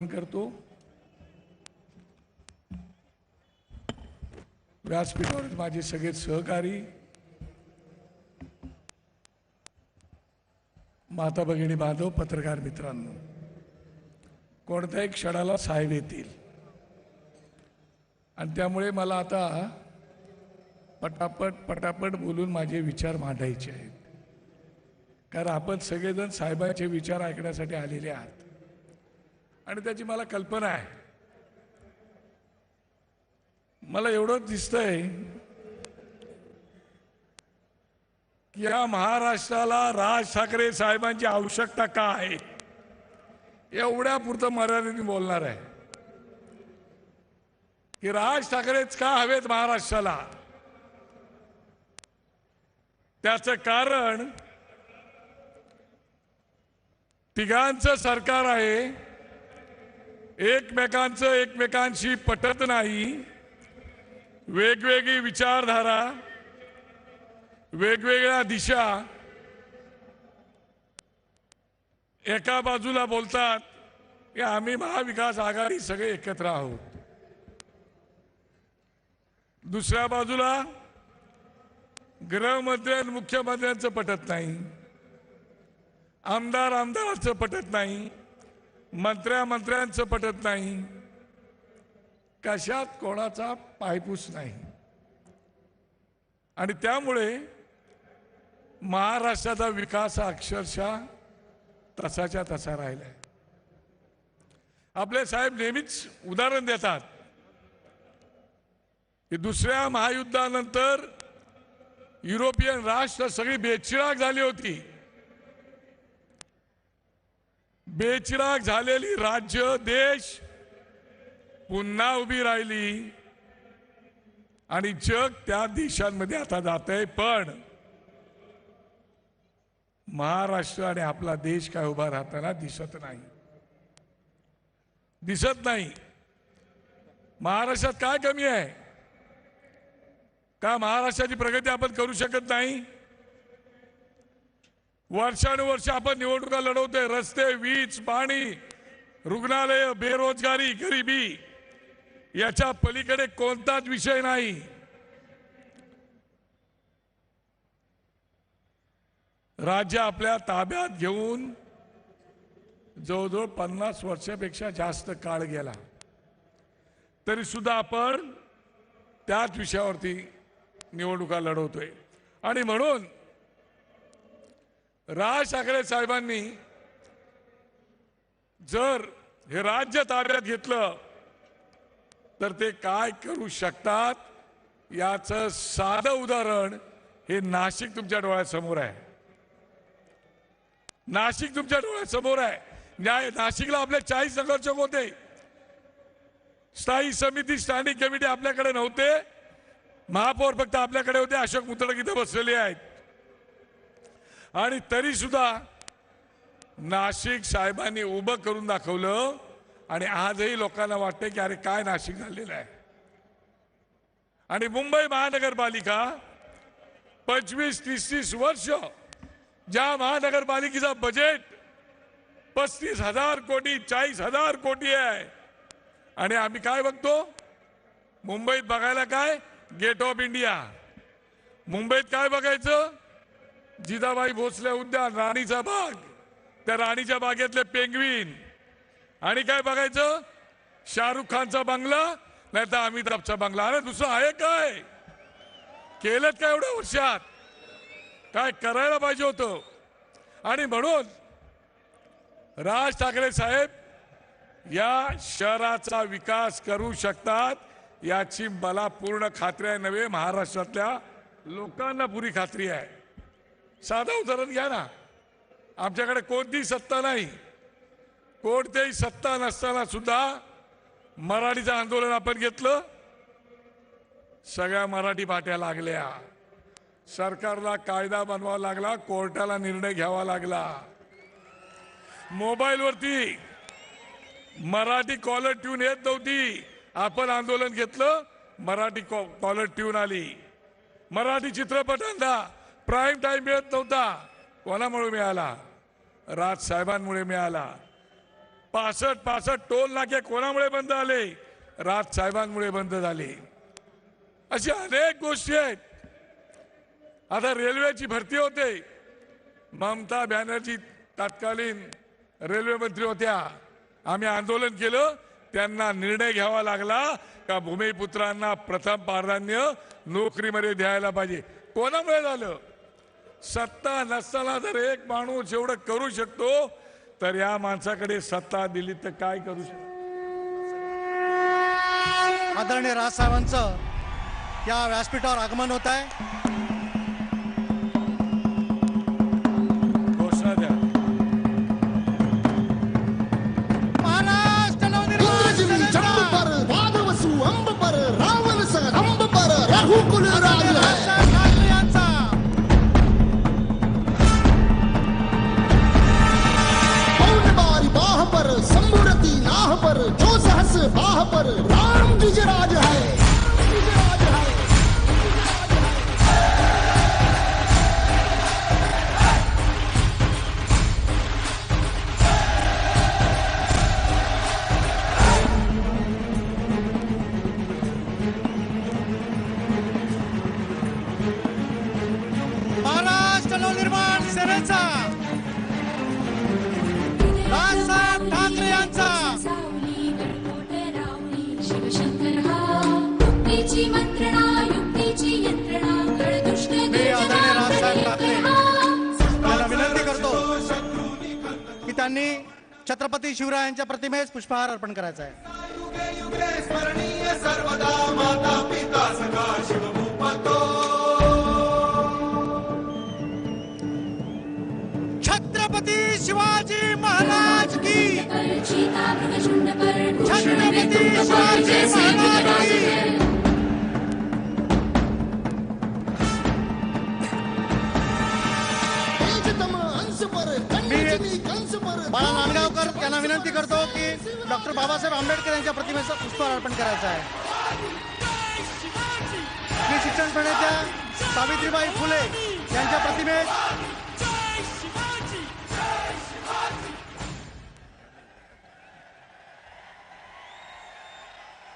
करतो। व्यासपीठावर माझे सगळे सहकारी, माता भगिनी, बांधव, पत्रकार मित्रांनो, कोणत्याही क्षणाला साहेब येतील आणि त्यामुळे मला आता पटापट बोलून माझे विचार मांडायचे आहेत, कारण आपण सगळेजण साहेबांचे विचार ऐकण्यासाठी आलेले आहात आणि त्याची मला कल्पना आहे। मला एवढंच दिसतंय की या महाराष्ट्राला राज ठाकरे साहेबांची आवश्यकता का आहे, एवढ्या पुरतं मर्यादित बोलणार आहे की राज ठाकरेच का हवेत महाराष्ट्राला। त्याचं कारण तिघांचं सरकार आहे, एकमेकांशी पटत नाही, वेगवेगळी विचारधारा, वेगवेगळ्या दिशा, एका बाजूला बोलतात की आम्ही महाविकास आघाडी सगळे एकत्र आहोत, दुसऱ्या बाजूला गृहमंत्री आणि मुख्यमंत्र्यांचं पटत नाही, आमदारांचं पटत नाही, मंत्र्यांचं पटत नाही, कशात कोणाचा पायपूस नाही आणि त्यामुळे महाराष्ट्राचा विकास अक्षरशः तसाच्या तसा राहिलाय। आपले साहेब नेहमीच उदाहरण देतात की दुसऱ्या महायुद्धानंतर युरोपियन राष्ट्र सगळी बेचिराग झाली होती, बेचिराग झालेली राज्य देश पुन्हा उभी राहिली आणि जग त्या देशांमध्ये आता जातंय, पण महाराष्ट्र आणि आपला देश काय उभा राहताना दिसत नाही। महाराष्ट्रात काय कमी आहे का? महाराष्ट्राची प्रगती आपण करू शकत नाही? वर्षानुवर्ष आपण निवडणुका लढवतोय, रस्ते, वीज, पाणी, रुग्णालय, बेरोजगारी, गरिबी, याच्या पलीकडे कोणताच विषय नाही। राज्य आपल्या ताब्यात घेऊन जवळजवळ 50 वर्षापेक्षा जास्त काळ गेला, तरी सुद्धा आपण त्याच विषयावरती निवडणुका लढवतोय। आणि म्हणून राज ठाकरे साहेबांनी जर हे राज्य ताब्यात घेतलं तर ते काय करू शकतात याचं साधं उदाहरण हे नाशिक तुमच्या डोळ्यासमोर आहे। नाशिक तुमच्या डोळ्यासमोर आहे। नाशिकला आपले 40 नगरसेवक होते, स्थायी समिती, स्टँडिंग कमिटी आपल्याकडे नव्हते, महापौर फक्त आपल्याकडे होते, अशोक मुतळक इथे बसलेले आहेत, आणि तरी सुद्धा नाशिक साहेबांनी उभं करून दाखवलं आणि आजही लोकांना वाटते की अरे काय नाशिक झालेलं आहे। आणि मुंबई महानगरपालिका 25-30 वर्ष ज्या महानगरपालिकेचा बजेट 35,000 कोटी 40,000 कोटी आहे, आणि आम्ही काय बघतो मुंबईत बघायला? काय गेट ऑफ इंडिया। मुंबईत काय बघायचं? जिजाबाई भोसले उद्यान, राणीचा बाग, त्या राणीच्या बागेतले पेंग्विन, आणि काय बघायचं? शाहरुख खानचा बंगला, नाही तर अमिताभचा बंगला। अरे दुसरं आहे काय? केलं काय एवढ्या वर्षात? काय करायला पाहिजे होतं? आणि म्हणून राज ठाकरे साहेब या शहराचा विकास करू शकतात याची मला पूर्ण खात्री आहे, नव्हे महाराष्ट्रातल्या लोकांना पुरी खात्री आहे। साधं उदाहरण घ्या ना, आमच्याकडे कोणतीही सत्ता नाही, कोणतीही सत्ता नसताना सुद्धा मराठीचं आंदोलन आपण घेतलं, सगळ्या मराठी पाट्या लागल्या, सरकारला कायदा बनवावा लागला, कोर्टाला निर्णय घ्यावा लागला, मोबाईलवरती मराठी कॉलर ट्यून येत नव्हती, आपण आंदोलन घेतलं, मराठी कॉलर ट्यून आली, मराठी चित्रपटांना प्राईम टाइम मिळत नव्हता, कोणामुळे मिळाला? राज साहेबांमुळे मिळाला। 65 टोल नाके कोणामुळे बंद झाले? राज साहेबांमुळे बंद झाले. अशी अनेक गोष्टी आहेत. आता रेल्वेची भरती होते. ममता बॅनर्जी तत्कालीन रेल्वे मंत्री होत्या. आम्ही आंदोलन केलं. त्यांना निर्णय घ्यावा लागला का भूमिपुत्रांना प्रथम प्राधान्य नोकरीमध्ये द्यायला पाहिजे. कोणामुळे झालं? सत्ता नसताना जर एक माणूस एवढं करू शकतो तर या माणसाकडे सत्ता दिली तर काय करू शकतो? आदरणीय राजसाहेबांचं या व्यासपीठावर आगमन होत आहे. घोषणा द्या. महाराष्ट्र नवनिर्माण जंब पर वादवसु अंब पर रावण सह रंब पर रघुकुल राज है. राजसाहेब ठाकरे यांचा बारी बाह पर संबुरती नाह पर जो सहस बाह पर राम गिजराज है. महाराष्ट्र नवनिर्माण सेनेचा राजसाहेब ठाकरे यांचा मी आदरणीय राजसाहेब ठाकरे यांना विनंती करतो की त्यांनी छत्रपती शिवरायांच्या प्रतिमेस पुष्पहार अर्पण करायचा आहे. छत्रपती शिवाजी महाराज की. छत्रपती शिवाजी महाराज की. तेजतम अंश पर कंचनी कंस पर बाळा नांदगावकर यांना विनंती करतो की डॉक्टर बाबासाहेब आंबेडकर यांच्या प्रतिमेचं पुष्पहार अर्पण करायचं आहे. श्री शिक्षण प्रणेत्या सावित्रीबाई फुले यांच्या प्रतिमेस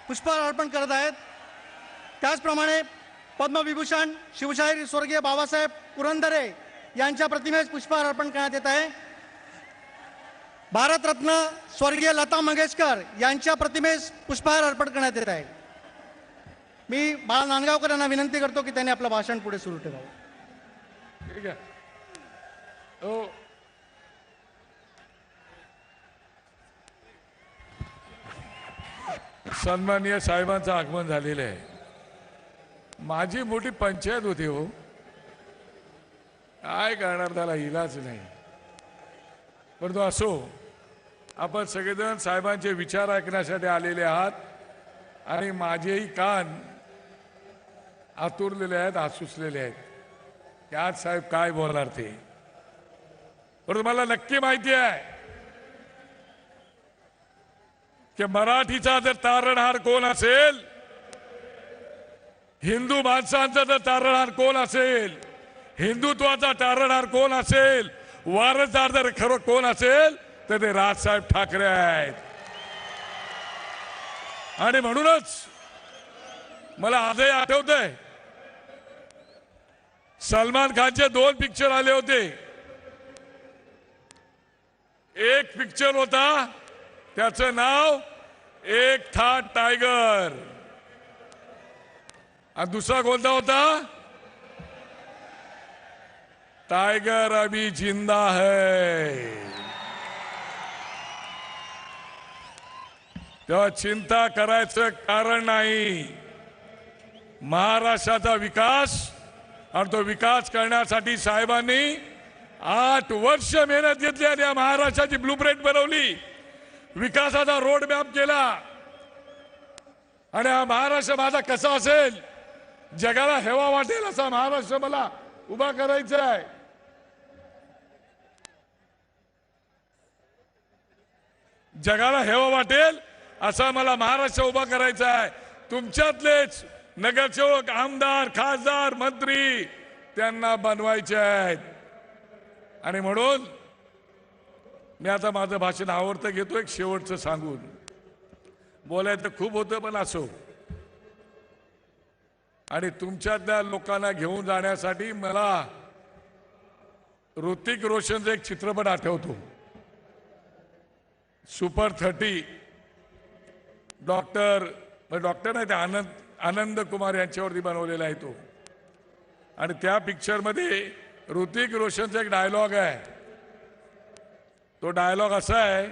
पुष्पहार अर्पण करत आहेत. त्याचप्रमाणे पद्मविभूषण शिवशाहीर स्वर्गीय बाबासाहेब पुरंदरे यांच्या प्रतिमेस पुष्पहार अर्पण करण्यात येत आहे. भारतरत्न स्वर्गीय लता मंगेशकर यांच्या प्रतिमेस पुष्पहार अर्पण करण्यात येत आहे. मी बाळा नांदगावकर यांना विनंती करतो की त्यांनी आपलं भाषण पुढे सुरू ठेवावं. ठीक आहे. हो. सन्माननीय साहेबांचं आगमन झालेलं आहे. माझी मोठी पंचायत होती हो. काय करणार, त्याला इलाज नाही. परंतु असो, आपण सगळेजण साहेबांचे विचार ऐकण्यासाठी आलेले आहात आणि माझेही कान आतुरलेले आहेत, आसुसलेले आहेत की आज साहेब काय बोलणार ते. परंतु मला नक्की माहिती आहे की मराठीचा जर तारणहार कोण असेल, हिंदू माणसांचा जर तारणहार कोण असेल, हिंदुत्वाचा तारणहार कोण असेल, वारसदार जर खरं कोण असेल तर ते राजसाहेब ठाकरे आहेत. आणि म्हणूनच मला आजही आठवतंय, सलमान खानचे 2 पिक्चर आले होते. एक पिक्चर होता त्याचं नाव एक था टायगर आणि दुसरा कोणता होता? टाइगर अभी जिंदा है. तेव्हा चिंता करायचं कारण नाही. महाराष्ट्राचा विकास आणि तो विकास करण्यासाठी साहेबांनी 8 वर्ष मेहनत घेतली आणि या महाराष्ट्राची ब्लूप्रिंट बनवली, विकासाचा रोड मॅप केला. आणि हा महाराष्ट्र माझा कसा असेल, जगाला हेवा वाटेल असा महाराष्ट्र मला उभा करायचा आहे. जगाला हेवा वाटेल असा मला महाराष्ट्र उभा करायचा आहे. तुमच्यातलेच नगरसेवक, आमदार, खासदार, मंत्री त्यांना बनवायचे आहेत. आणि म्हणून मी आता माझं भाषण आवडतं घेतो, एक शेवटचं सांगून. बोलायचं खूप होतं पण असो. आणि तुमच्यातल्या लोकांना घेऊन जाण्यासाठी मला ऋतिक रोशनचा एक चित्रपट आठवतो, सुपर 30. डॉक्टर नाही ते आनंद कुमार यांच्यावरती बनवलेला आहे तो. आणि त्या पिक्चरमध्ये ऋतिक रोशनचा एक डायलॉग आहे. तो डायलॉग असा आहे,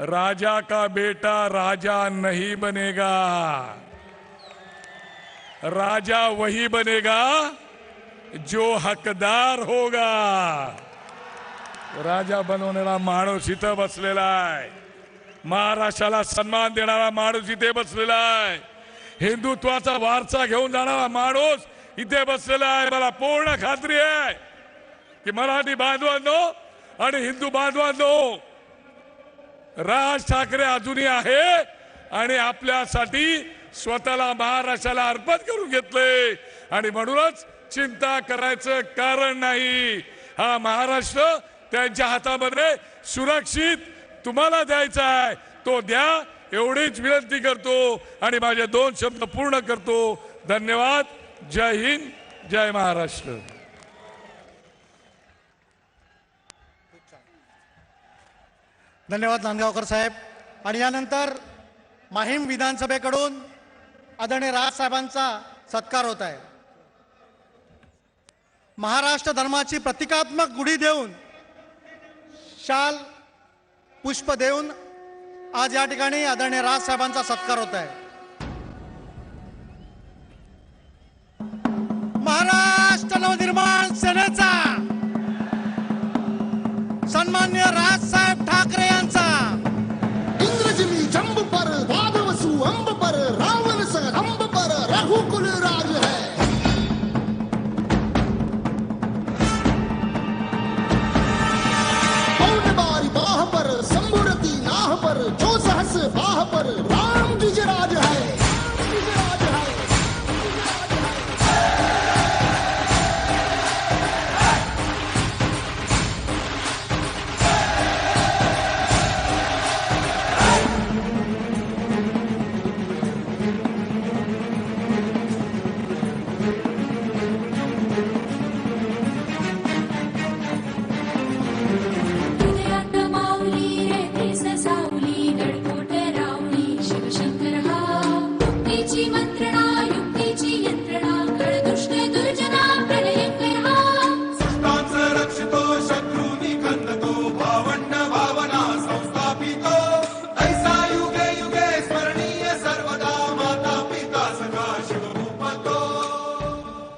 राजा का बेटा राजा नहीं बनेगा, राजा वही बनेगा जो हकदार होगा. राजा बनवणारा माणूस इथं बसलेला आहे. महाराष्ट्राला सन्मान देणारा माणूस इथे बसलेला आहे. हिंदुत्वाचा वारसा घेऊन जाणारा माणूस इथे बसलेला आहे. मला पूर्ण खात्री आहे की मराठी बांधवांनो आणि हिंदू बांधवांनो, राज ठाकरे अजूनही आहे आणि आपल्यासाठी स्वतःला महाराष्ट्राला अर्पण करून घेतले. आणि म्हणूनच चिंता करायचं कारण नाही. हा महाराष्ट्र त्यांच्या हातामध्ये सुरक्षित तुम्हाला द्यायचा आहे, तो द्या एवढीच विनंती करतो आणि माझे 2 शब्द पूर्ण करतो. धन्यवाद. जय हिंद, जय महाराष्ट्र. धन्यवाद नांदगावकर साहेब. आणि यानंतर माहीम विधानसभेकडून आदरणीय राजसाहेबांचा सत्कार होत आहे. महाराष्ट्र धर्माची प्रतिकात्मक गुढी देऊन, शाल पुष्प देऊन आज या ठिकाणी आदरणीय राजसाहेबांचा सत्कार होत आहे. महाराष्ट्र नवनिर्माण सेनेचा सन्मान्य राजसाहेब ठाकरे यांचा इंद्रजिमी जंब पर वादवसु अंब पर रावण संगंब पर रघुकुल राज है. पौन बारी बाह पर संबुरती नाह पर जो सहस बाह पर राम गिजराज है.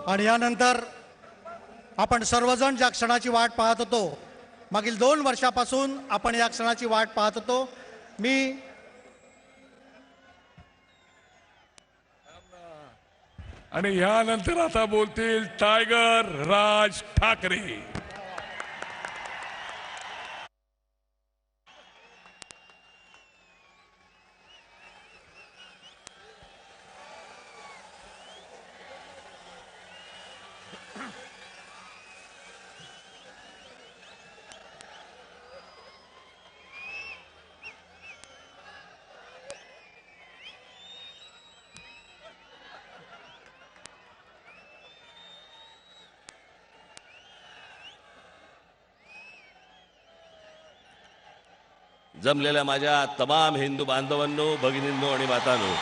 आणि यानंतर आपण सर्वजण ज्या क्षणाची वाट पाहत होतो, मागील 2 वर्षापासून आपण या क्षणाची वाट पाहत होतो. आणि यानंतर आता बोलतील टायगर राज ठाकरे. जमलेल्या माझ्या तमाम हिंदू बांधवांनो, भगिनींनो आणि मातांनो,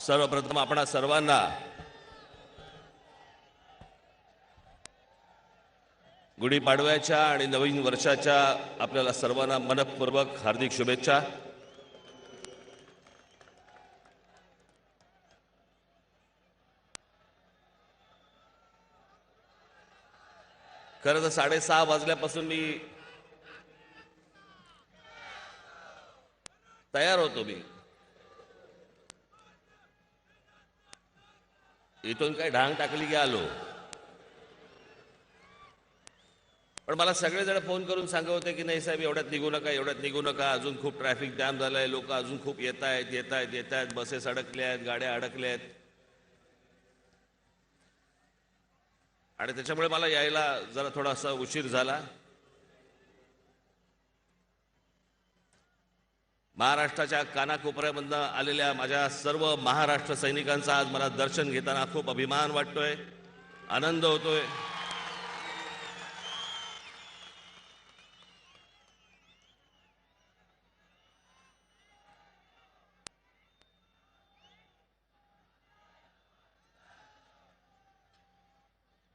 सर्वप्रथम आपणा सर्वांना गुढीपाडव्याच्या आणि नवीन वर्षाच्या आपल्याला सर्वांना मनपूर्वक हार्दिक शुभेच्छा. खरं तर 6:30 वाजल्यापासून मी तयार होतो. मी इथून काय ढांग टाकली की आलो. पण मला सगळेजण फोन करून सांगत होते की नाही साहेब, एवढ्यात निघू नका, एवढ्यात निघू नका, अजून खूप ट्रॅफिक जॅम झालंय, लोक अजून खूप येत आहेत, बसेस अडकल्या आहेत, गाड्या अडकल्या आहेत. आणि त्याच्यामुळे मला यायला जरा थोडासा उशीर झाला. महाराष्ट्राच्या कानाकोपऱ्यामधनं आलेल्या माझ्या सर्व महाराष्ट्र सैनिकांचा आज मला दर्शन घेताना खूप अभिमान वाटतोय, आनंद होतोय.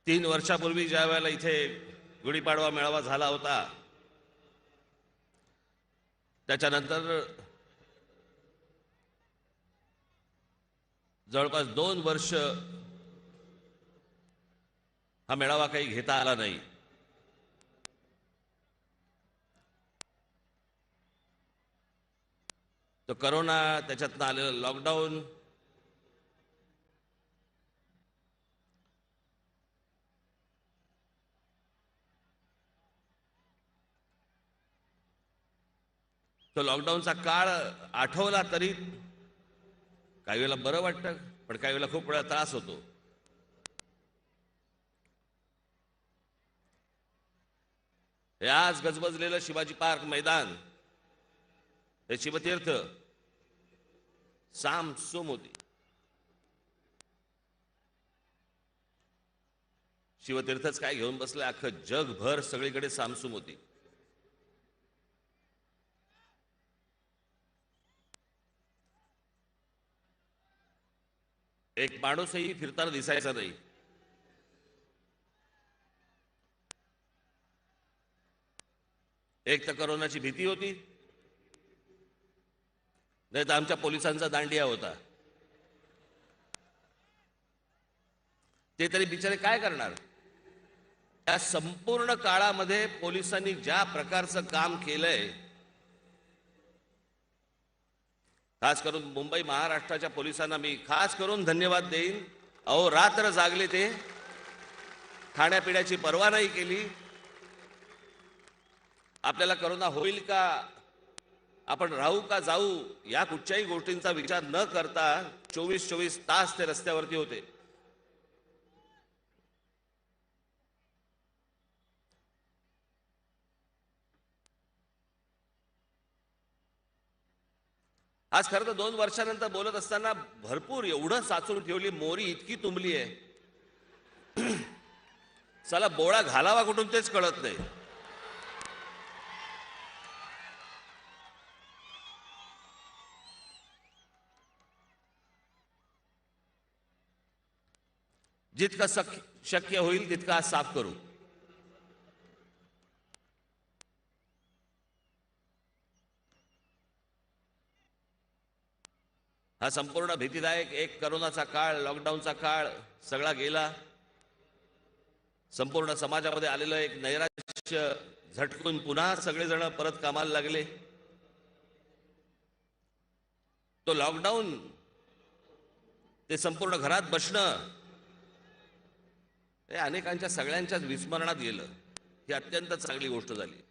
तीन वर्षापूर्वी ज्या वेळेला इथे गुढीपाडवा मेळावा झाला होता, त्याच्यानंतर जवळपास 2 वर्ष हा मेळावा काही घेता आला नाही. तो करोना, त्याच्यातनं आलेलं लॉकडाऊन, तो लॉकडाऊनचा काळ आठवला तरी काही वेळेला बरं वाटतं, पण काही वेळेला खूप वेळा त्रास होतो. हे आज गजबजलेलं शिवाजी पार्क मैदान, हे शिवतीर्थ सामसूम होती. शिवतीर्थच काय घेऊन बसले, अख्खं जगभर सगळीकडे सामसूम होती. एक माणूसही फिरताना दिसायचा नाही. एक तर करोनाची भीती होती, नाही तर आमच्या पोलिसांचा दांडिया होता. ते तरी बिचारे काय करणार. या संपूर्ण काळामध्ये पोलिसांनी ज्या प्रकारचं काम केलंय, खास करून मुंबई महाराष्ट्राच्या पोलिसांना मी खास करून धन्यवाद देईन. अहो रात्र जागले ते, खाण्यापिण्याची पर्वा नाही केली. आपल्याला करोना होईल का, आपण राहू का जाऊ, या कुठच्याही गोष्टींचा विचार न करता 24 तास ते रस्त्यावरती होते. आज खरं तर 2 वर्षानंतर बोलत असताना भरपूर एवढं साचून ठेवली, मोरी इतकी तुंबली आहे, चला बोळा घालावा कुठून तेच कळत नाही. जितकं शक्य होईल तितकं आज साफ करू. हा संपूर्ण भीतीदायक एक करोनाचा काळ, लॉकडाऊनचा काळ सगळा गेला. संपूर्ण समाजामध्ये आलेलं एक नैराश्य झटकून पुन्हा सगळेजण परत कामाला लागले. तो लॉकडाऊन, ते संपूर्ण घरात बसणं, हे अनेकांच्या सगळ्यांच्याच विस्मरणात गेलं. ही अत्यंत चांगली गोष्ट झाली.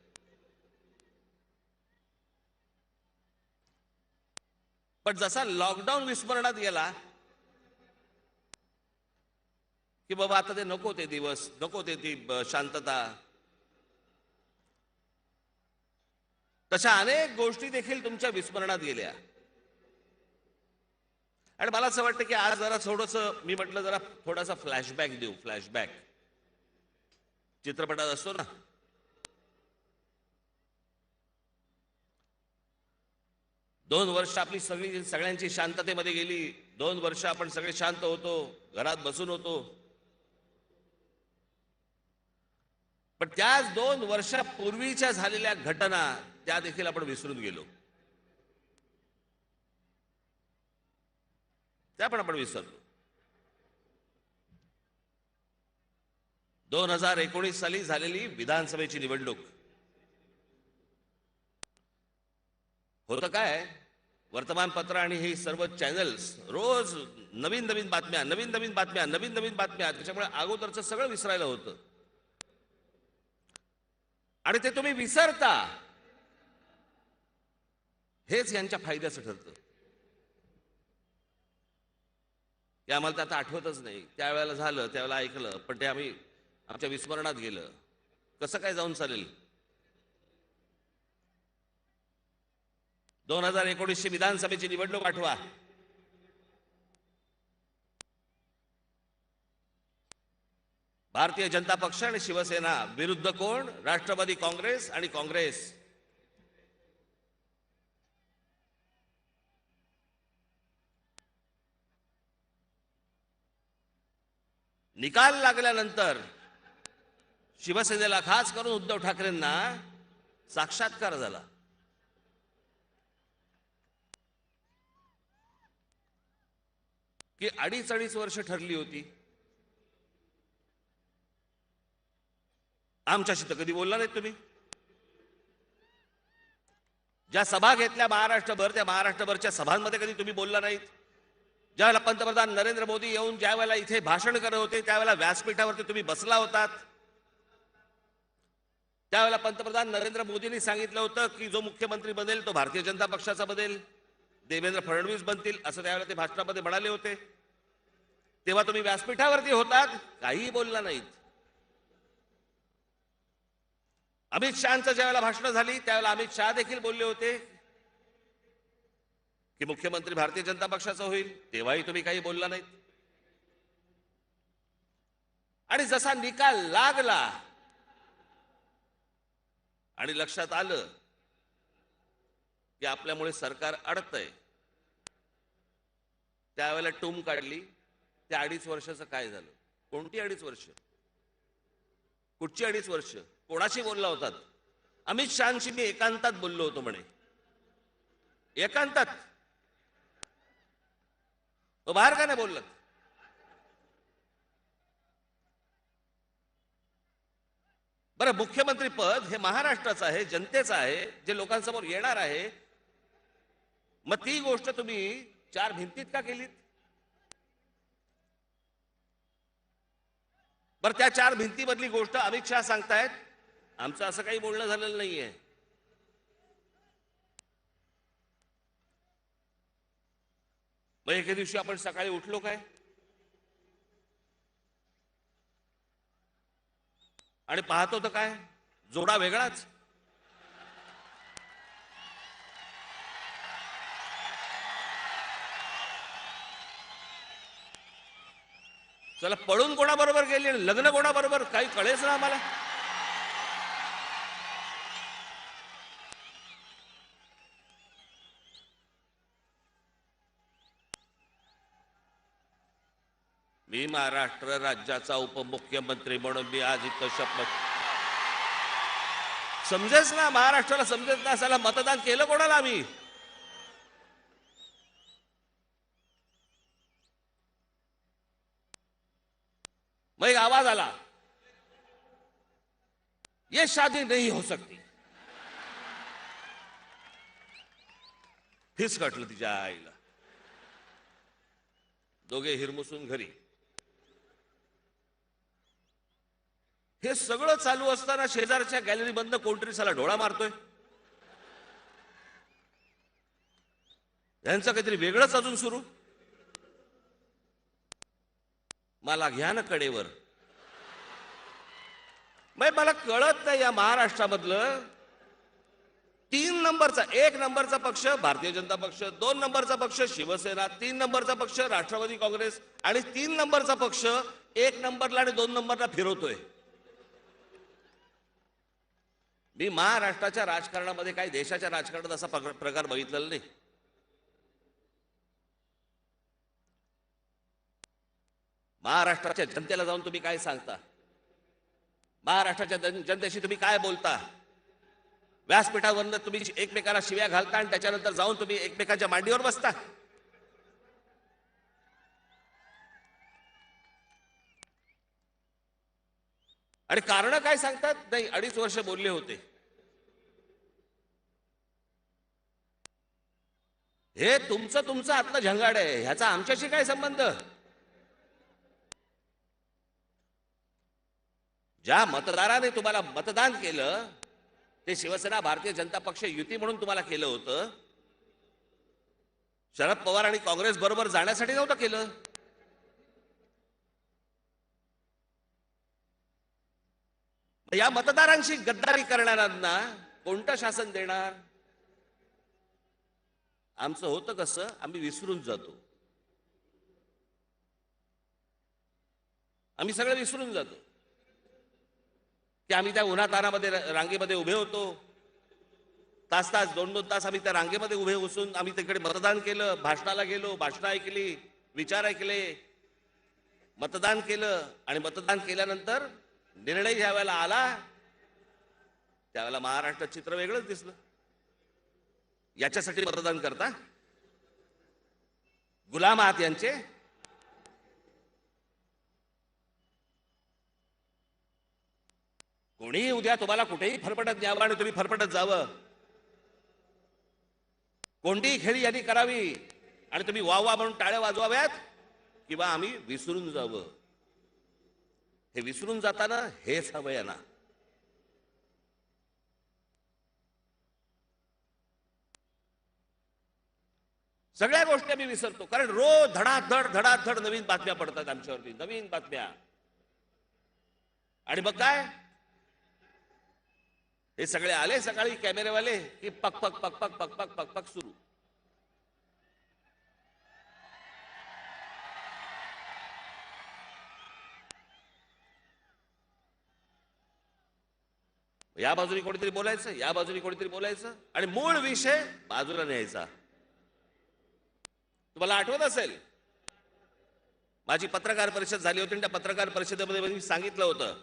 पण जसा लॉकडाऊन विस्मरणात गेला की बाबा आता ते नको ते दिवस, नको ते ती शांतता, तशा अनेक गोष्टी देखील तुमच्या विस्मरणात गेल्या. आणि मला असं वाटतं की आज जरा थोडंसं, मी म्हटलं जरा थोडासा फ्लॅशबॅक देऊ. फ्लॅशबॅक चित्रपटात असतो ना, 2 वर्ष आपली सगळ्यांची शांततेमध्ये गेली. 2 वर्ष आपण सगळे शांत होतो, घरात बसून होतो. पण त्याच 2 वर्षापूर्वीच्या झालेल्या घटना त्या देखील आपण विसरून गेलो. त्या पण आपण विसरलो. 2019 साली झालेली विधानसभेची निवडणूक. होतं काय, वर्तमानपत्र आणि हे सर्व चॅनल्स रोज नवीन नवीन बातम्या, त्याच्यामुळे अगोदरचं सगळं विसरायला होतं. आणि ते तुम्ही विसरता, हेच यांच्या फायद्याचं ठरतं. की आम्हाला ते आता आठवतच नाही, त्यावेळेला झालं, त्यावेळेला ऐकलं, पण ते आम्ही आमच्या विस्मरणात गेलं. कसं काय जाऊन चालेल? 2019ची विधानसभेची निवडणूक आठवा. भारतीय जनता पक्ष आणि शिवसेना विरुद्ध कोण? राष्ट्रवादी काँग्रेस आणि काँग्रेस. निकाल लागल्यानंतर शिवसेनेला, खास करून उद्धव ठाकरेंना साक्षात्कार झाला. की अडीच वर्ष ठरली होती. आमच्याशी तर कधी बोलला नाहीत तुम्ही. ज्या सभा घेतल्या महाराष्ट्रभर, त्या महाराष्ट्रभरच्या सभांमध्ये कधी तुम्ही बोलला नाहीत. ज्यावेळेला पंतप्रधान नरेंद्र मोदी येऊन ज्यावेळेला इथे भाषण करत होते, त्यावेळेला व्यासपीठावरती तुम्ही बसला होतात. त्यावेळेला पंतप्रधान नरेंद्र मोदींनी सांगितलं होतं की जो मुख्यमंत्री बनेल तो भारतीय जनता पक्षाचा बनेल, देवेंद्र फडणवीस बनतील, असं त्यावेळेला ते भाषणामध्ये म्हणाले होते. तेव्हा तुम्ही व्यासपीठावरती होतात, काहीही बोलला नाहीत. अमित शहांचं ज्यावेळेला भाषण झाली, त्यावेळेला अमित शहा देखील बोलले होते की मुख्यमंत्री भारतीय जनता पक्षाचा होईल, तेव्हाही तुम्ही काही बोलला नाहीत. आणि जसा निकाल लागला आणि लक्षात आलं की आपल्यामुळे सरकार अडतंय, त्यावेळेला टूम काढली. त्या 2.5 वर्षाचं काय झालं? कोणती 2.5 वर्ष? कुठची 2.5 वर्ष? कोणाशी बोलला होतात? अमित शहांशी मी एकांतात बोललो होतो म्हणे. एकांतात. बाहेर का नाही बोललात? बरं, मुख्यमंत्री पद हे महाराष्ट्राचं आहे, जनतेचं आहे, जे लोकांसमोर येणार आहे. मग ती गोष्ट तुम्ही 4 भिंतीत का केलीत? बरं, त्या 4 भिंतीमधली गोष्ट अमित शहा सांगतायत, आमचं असं काही बोलणं झालेलं नाहीये. मग एके दिवशी आपण सकाळी उठलो काय आणि पाहतो तर काय, जोडा वेगळाच. चला, पळून कोणाबरोबर गेली आणि लग्न कोणाबरोबर, काही कळेच ना आम्हाला. मी महाराष्ट्र राज्याचा उपमुख्यमंत्री म्हणून मी आज इथं शपथ. समजेच ना, महाराष्ट्राला समजेच ना, असायला मतदान केलं कोणाला आम्ही? मग एक आवाज आला, ये शादी नहीं हो सकती. फिसकटलं तिच्या आईला. दोघे हिरमुसून घरी. हे सगळं चालू असताना शेजारच्या गॅलरी बंद कोणतरी साला डोळा मारतोय. यांचं काहीतरी वेगळंच अजून सुरू. मला घ्या ना कडेवर. मला कळत नाही या महाराष्ट्रामधलं 3 नंबरचा, 1 नंबरचा पक्ष भारतीय जनता पक्ष, 2 नंबरचा पक्ष शिवसेना, 3 नंबरचा पक्ष राष्ट्रवादी काँग्रेस आणि 3 नंबरचा पक्ष 1 नंबरला आणि 2 नंबरला फिरवतोय. मी महाराष्ट्राच्या राजकारणामध्ये काही देशाच्या राजकारणात असा प्रकार बघितलेला नाही. महाराष्ट्राच्या जनतेला जाऊन तुम्ही काय सांगता? महाराष्ट्राच्या जनतेशी तुम्ही काय बोलता? व्यासपीठावरनं तुम्ही एकमेकाला शिव्या घालता आणि त्याच्यानंतर जाऊन तुम्ही एकमेकांच्या मांडीवर बसता. आणि कारण काय सांगतात? नाही, 2.5 वर्ष बोलले होते. हे तुमचं आतलं झंगाड आहे, ह्याचा आमच्याशी काय संबंध? ज्या मतदाराने तुम्हाला मतदान केलं ते शिवसेना भारतीय जनता पक्ष युती म्हणून तुम्हाला केलं होतं. शरद पवार आणि काँग्रेस बरोबर जाण्यासाठी नव्हतं केलं. या मतदारांशी गद्दारी करणाऱ्यांना कोणतं शासन देणार? आमचं होतं कसं, आम्ही विसरून जातो. आम्ही सगळं विसरून जातो की आम्ही त्या उन्हातानामध्ये रांगेमध्ये उभे होतो. तास तास 2-2 तास आम्ही त्या रांगेमध्ये उभे बसून आम्ही तिकडे मतदान केलं, भाषणाला गेलो, भाषणं ऐकली, विचार ऐकले, मतदान केलं. आणि मतदान केल्यानंतर निर्णय ज्या वेळेला आला त्यावेळेला महाराष्ट्रात चित्र वेगळंच दिसलं. याच्यासाठी मतदान करता? गुलाम आहात यांचे? कोणीही उद्या तुम्हाला कुठेही फरफटत न्यावं आणि तुम्ही फरफटत जावं. कोणतीही खेळी यांनी करावी आणि तुम्ही वा वा म्हणून टाळ्या वाजवाव्यात किंवा आम्ही विसरून जावं. हे विसरून जाताना हेच हवं यांना. सगळ्या गोष्टी आम्ही विसरतो कारण रोज धडाधड नवीन बातम्या पडतात आमच्यावरती, नवीन बातम्या. आणि मग काय, हे सगळे आले सकाळी कॅमेरेवाले की पक पक पक पक पक पक पक पक सुरू. या बाजूने कोणीतरी बोलायचं, या बाजूने कोणीतरी बोलायचं आणि मूळ विषय बाजूला न्यायचा. तुम्हाला आठवत असेल माझी पत्रकार परिषद झाली होती. त्या पत्रकार परिषदेमध्ये मी सांगितलं होतं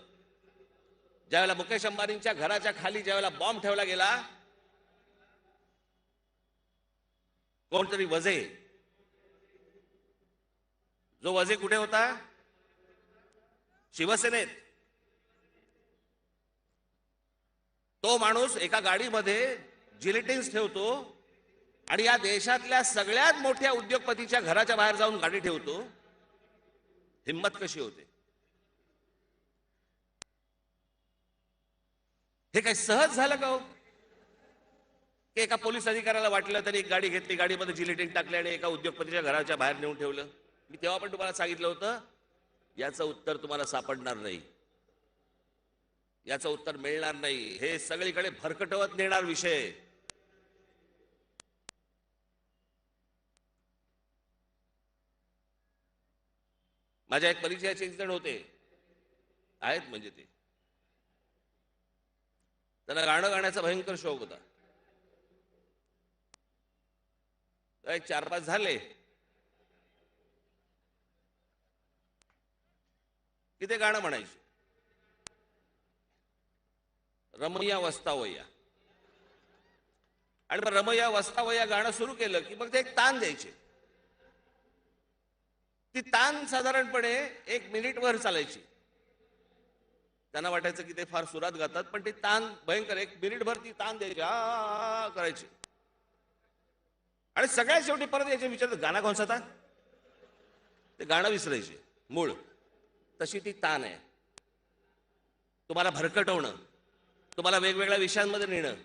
ज्यावेळेला मुकेश अंबानींच्या घराच्या खाली ज्यावेळेला बॉम्ब ठेवला गेला, कोणतरी वझे, जो वझे कुठे होता? शिवसेनेत. तो माणूस एका गाडीमध्ये जिलेटिन्स ठेवतो आणि या देशातल्या सगळ्यात मोठ्या उद्योगपतीच्या घराच्या बाहेर जाऊन गाडी ठेवतो. हिम्मत कशी होते? हे काही सहज झालं का हो? की एका पोलीस अधिकाऱ्याला वाटलं तरी एक गाडी घेतली, गाडीमध्ये जिलेटिन टाकले आणि एका उद्योगपतीच्या घराच्या बाहेर नेऊन ठेवलं. मी तेव्हा पण तुम्हाला सांगितलं होतं याचं उत्तर तुम्हाला सापडणार नाही, याचं उत्तर मिळणार नाही. हे सगळीकडे भरकटवत नेणार विषय. माझ्या एक परिचयाचे एक जण होते, आहेत म्हणजे ते, त्यांना गाणं गाण्याचा भयंकर शौक होता. एक 4-5 झाले की ते गाणं म्हणायचे, रमैया वस्तावया. आणि मग रमैया वस्तावया गाणं सुरू केलं की मग ते एक तान द्यायचे. ती तान साधारणपणे 1 मिनिटभर चालायची. त्यांना वाटायचं की ते फार सुरात गातात, पण ती तान भयंकर 1 मिनिटभर ती तान द्यायची, आ करायची. आणि सगळ्यात शेवटी परत याचे विचार, गाणं कोणचा था? ते गाणं विसरायचे मूळ. तशी ती तान आहे. तुम्हाला भरकटवणं, तुम्हाला वेगवेगळ्या विषयांमध्ये नेणं.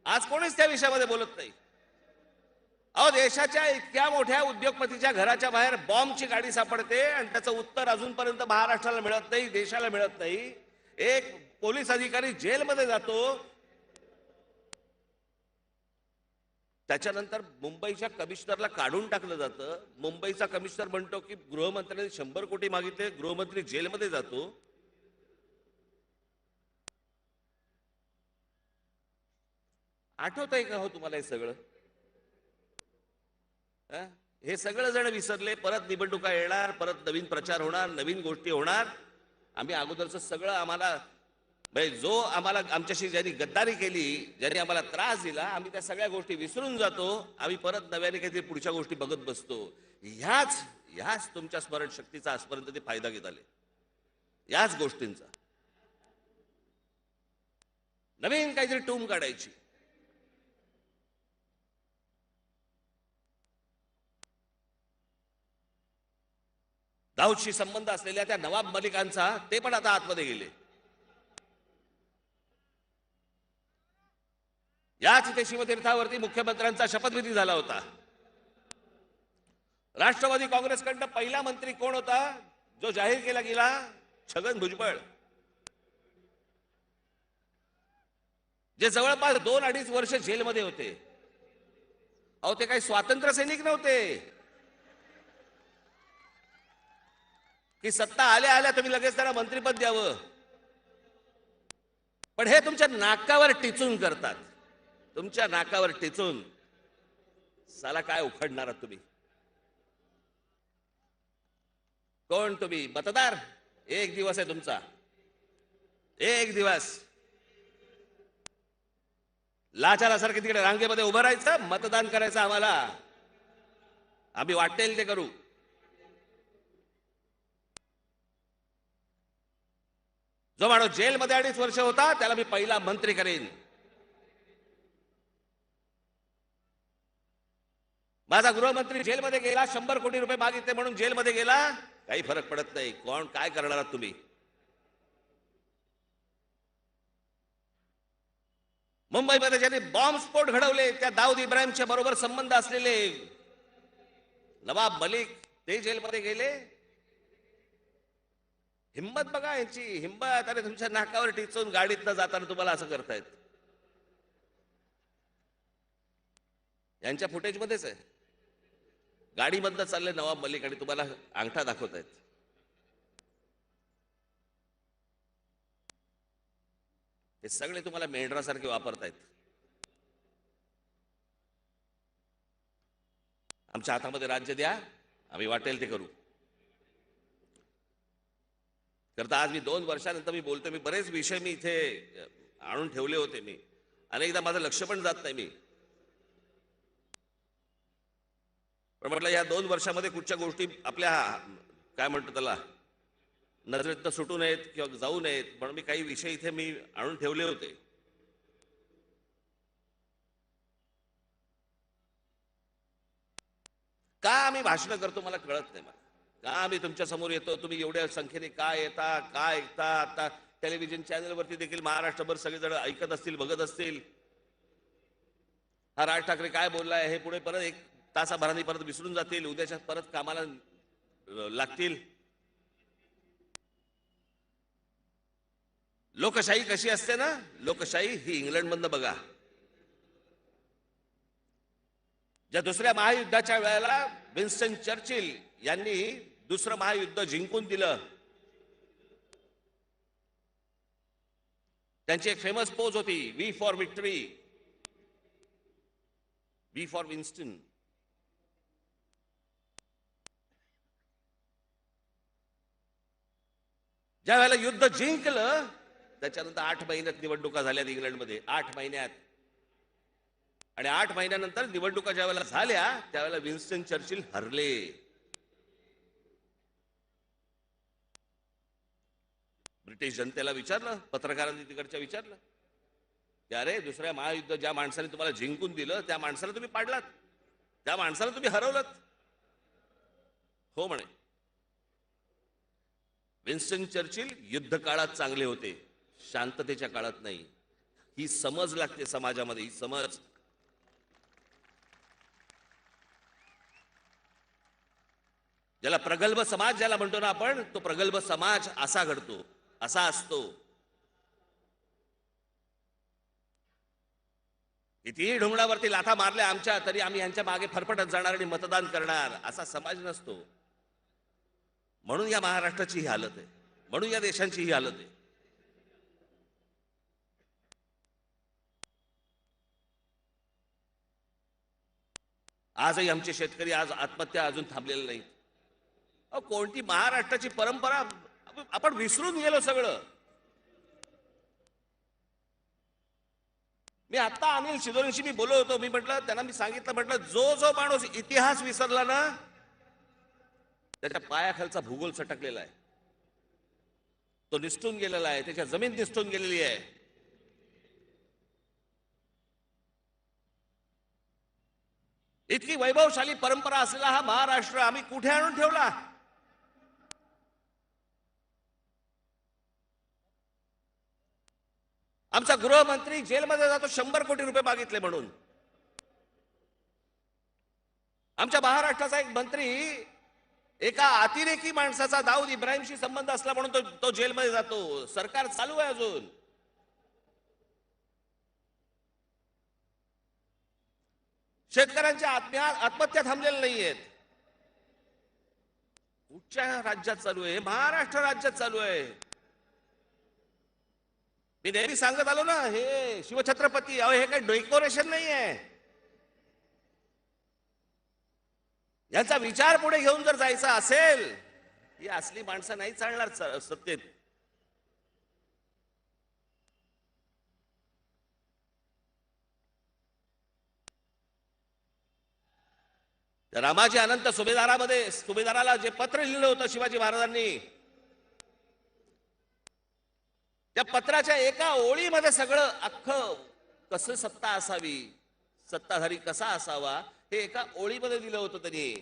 आज कोणीच त्या विषयामध्ये बोलत नाही. अहो, देशाच्या इतक्या मोठ्या उद्योगपतीच्या घराच्या बाहेर बॉम्बची गाडी सापडते आणि त्याचं उत्तर अजूनपर्यंत महाराष्ट्राला मिळत नाही, देशाला मिळत नाही. एक पोलीस अधिकारी जेलमध्ये जातो, त्याच्यानंतर मुंबईच्या कमिशनरला काढून टाकलं जातं. मुंबईचा कमिशनर म्हणतो की गृहमंत्र्यांनी 100 कोटी मागितले, गृहमंत्री जेलमध्ये जातो. आठवतंय का हो तुम्हाला हे सगळं? हे सगळं जण विसरले. परत निवडणुका येणार, परत नवीन प्रचार होणार, नवीन गोष्टी होणार. आम्ही अगोदरचं सगळं आम्हाला जो आम्हाला आमच्याशी ज्यांनी गद्दारी केली, ज्यांनी आम्हाला त्रास दिला, आम्ही त्या सगळ्या गोष्टी विसरून जातो. आम्ही परत नव्याने काहीतरी पुढच्या गोष्टी बघत बसतो. ह्याच तुमच्या स्मरणशक्तीचा आजपर्यंत ते फायदा घेत आले, याच गोष्टींचा. नवीन काहीतरी टूम काढायची. दाऊदशी संबंध असलेल्या त्या नवाब मलिकांचा, ते पण आता आतमध्ये गेले. याच इथे शिवतीर्थावरती मुख्यमंत्र्यांचा शपथविधी झाला होता. राष्ट्रवादी काँग्रेसकडनं पहिला मंत्री कोण होता जो जाहीर केला गेला? छगन भुजबळ, जे जवळपास 2-2.5 वर्ष जेलमध्ये होते. अहो, ते काही स्वातंत्र्य सैनिक नव्हते की सत्ता आल्या आल्या तुम्ही लगेच त्यांना मंत्रिपद द्यावं. पण हे तुमच्या नाकावर टिचून करतात, तुमच्या नाकावर टिचून. साला काय उखडणार आहात तुम्ही? कोण तुम्ही? मतदार? एक दिवस आहे तुमचा, एक दिवस. लाचारासारखे तिकडे रांगेमध्ये उभं राहायचं, मतदान करायचं आम्हाला. आम्ही वाटेल ते करू. जो माणूस जेलमध्ये 2.5 वर्ष होता त्याला मी पहिला मंत्री करेन. माझा गृहमंत्री जेलमध्ये गेला, 100 कोटी रुपये मागितले म्हणून जेलमध्ये गेला, काही फरक पडत नाही. कोण काय करणार आहात तुम्ही? मुंबईमध्ये ज्यांनी बॉम्बस्फोट घडवले त्या दाऊद इब्राहिमच्या बरोबर संबंध असलेले नवाब मलिक, ते जेलमध्ये गेले. हिंमत बघा यांची, हिंमत. आणि तुमच्या नाकावर टिचून गाडीतनं जाताना तुम्हाला असं करतायत. यांच्या फुटेजमध्येच आहे, गाडीमधनं चालले नवाब मलिक आणि तुम्हाला अंगठा दाखवतायत. हे सगळे तुम्हाला मेंढरासारखे वापरतायत. आमच्या हातामध्ये राज्य द्या, आम्ही वाटेल ते करू. करता आज मी 2 वर्षानंतर मी बोलतो. मी बरेच विषय मी इथे आणून ठेवले होते. मी अनेकदा माझं लक्ष पण जात नाही. मी पण म्हटलं या 2 वर्षामध्ये कुठच्या गोष्टी आपल्या काय म्हणतो त्याला नजरेतनं सुटू नयेत किंवा जाऊ नयेत, म्हणून मी काही विषय इथे मी आणून ठेवले होते. का आम्ही भाषण करतो मला कळत नाही. मला का आम्ही तुमच्या समोर येतो, तुम्ही एवढ्या संख्येने का येता, काय ऐकता? आता टेलिव्हिजन चॅनलवरती देखील महाराष्ट्रभर सगळेजण ऐकत असतील, बघत असतील. हा राज ठाकरे काय बोललाय हे पुढे परत 1 तासाभराने परत विसरून जातील, उद्याच्या परत कामाला लागतील. लोकशाही कशी असते ना, लोकशाही ही इंग्लंडमधनं बघा. ज्या दुसऱ्या महायुद्धाच्या वेळेला विन्स्टन चर्चिल यांनी दुसरं महायुद्ध जिंकून दिलं, त्यांची एक फेमस पोज होती, V for victory, V for Winston. ज्या वेळेला युद्ध जिंकलं त्याच्यानंतर 8 महिन्यात निवडणुका झाल्या इंग्लंडमध्ये, 8 महिन्यात. आणि 8 महिन्यानंतर निवडणुका ज्या वेळेला झाल्या त्यावेळेला विन्स्टन चर्चिल हरले. ब्रिटिश जनतेला विचारलं, पत्रकारांनी तिकडच्या विचारलं की अरे दुसऱ्या महायुद्ध ज्या माणसाने तुम्हाला जिंकून दिलं त्या माणसाला तुम्ही पाडलात, त्या माणसाला तुम्ही हरवलं. हो म्हणे. विन्स्टन चर्चिल युद्ध काळात चांगले होते, शांततेच्या काळात नाही. ही समज लागते समाजामध्ये, ही समज. ज्याला प्रगल्भ समाज ज्याला म्हणतो ना आपण, तो प्रगल्भ समाज असा घडतो, असा असतो. कितीही ढोंगणावरती लाथा मारल्या आमच्या तरी आम्ही यांच्या मागे फरफटत जाणार आणि मतदान करणार, असा समाज नसतो. म्हणून या महाराष्ट्राची ही हालत आहे, म्हणून या देशांची ही हालत आहे. आजही आमचे शेतकरी आज आत्महत्या अजून थांबलेल्या नाहीत. कोणती महाराष्ट्राची परंपरा आपण विसरून गेलो सगळं. मी आता अनिल शिदोरेंशी मी बोलत होतो. मी म्हटलं त्यांना, मी सांगितलं म्हटलं जो जो माणूस इतिहास विसरला ना त्याच्या पायाखालचा भूगोल सटकलेला आहे, तो निसटून गेलेला आहे, त्याच्या जमीन निसटून गेलेली आहे. इतकी वैभवशाली परंपरा असलेला हा महाराष्ट्र आम्ही कुठे आणून ठेवला? आमचा गृहमंत्री जेलमध्ये जातो 100 कोटी रुपये मागितले म्हणून. आमच्या महाराष्ट्राचा एक मंत्री एका अतिरेकी माणसाचा दाऊद इब्राहिमशी संबंध असला म्हणून तो जेलमध्ये जातो. सरकार चालू आहे अजून. शेतकऱ्यांच्या आत्महत्या थांबलेल्या नाहीयेत. कुठच्या राज्यात चालू आहे? महाराष्ट्र राज्यात चालू आहे. मी नेहमी सांगत आलो ना, हे शिवछत्रपती, अहो हे काही डेकोरेशन नाही आहे. याचा विचार पुढे घेऊन जर जायचा असेल, ही असली माणसं नाही चालणार सत्तेत. रामाजी अनंत सुभेदाराला जे पत्र लिहिलं होतं शिवाजी महाराजांनी, त्या पत्राच्या एका ओळीमध्ये सगळं अख्खं कसं सत्ता असावी, सत्ताधारी कसा असावा, हे एका ओळीमध्ये दिलं होतं त्यांनी.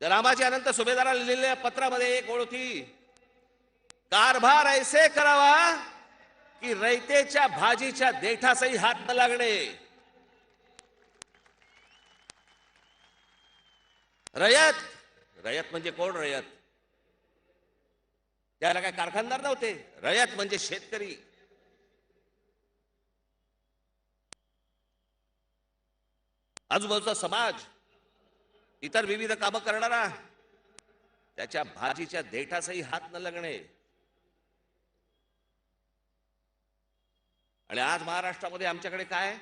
रामाजी अनंत सुभेदाराला लिहिलेल्या पत्रामध्ये एक ओळ होती, कारभार ऐसे करावा की रयतेच्या भाजीच्या देठासही हात न लागणे. रयत म्हणजे कोण? रयत त्याला काय कारखानदार नव्हते. रयत म्हणजे शेतकरी. आजूबाजूचा समाज, इतर विविध कामं करणारा, त्याच्या भाजीच्या देठासही हात न लागणे. आणि आज महाराष्ट्रामध्ये आमच्याकडे काय?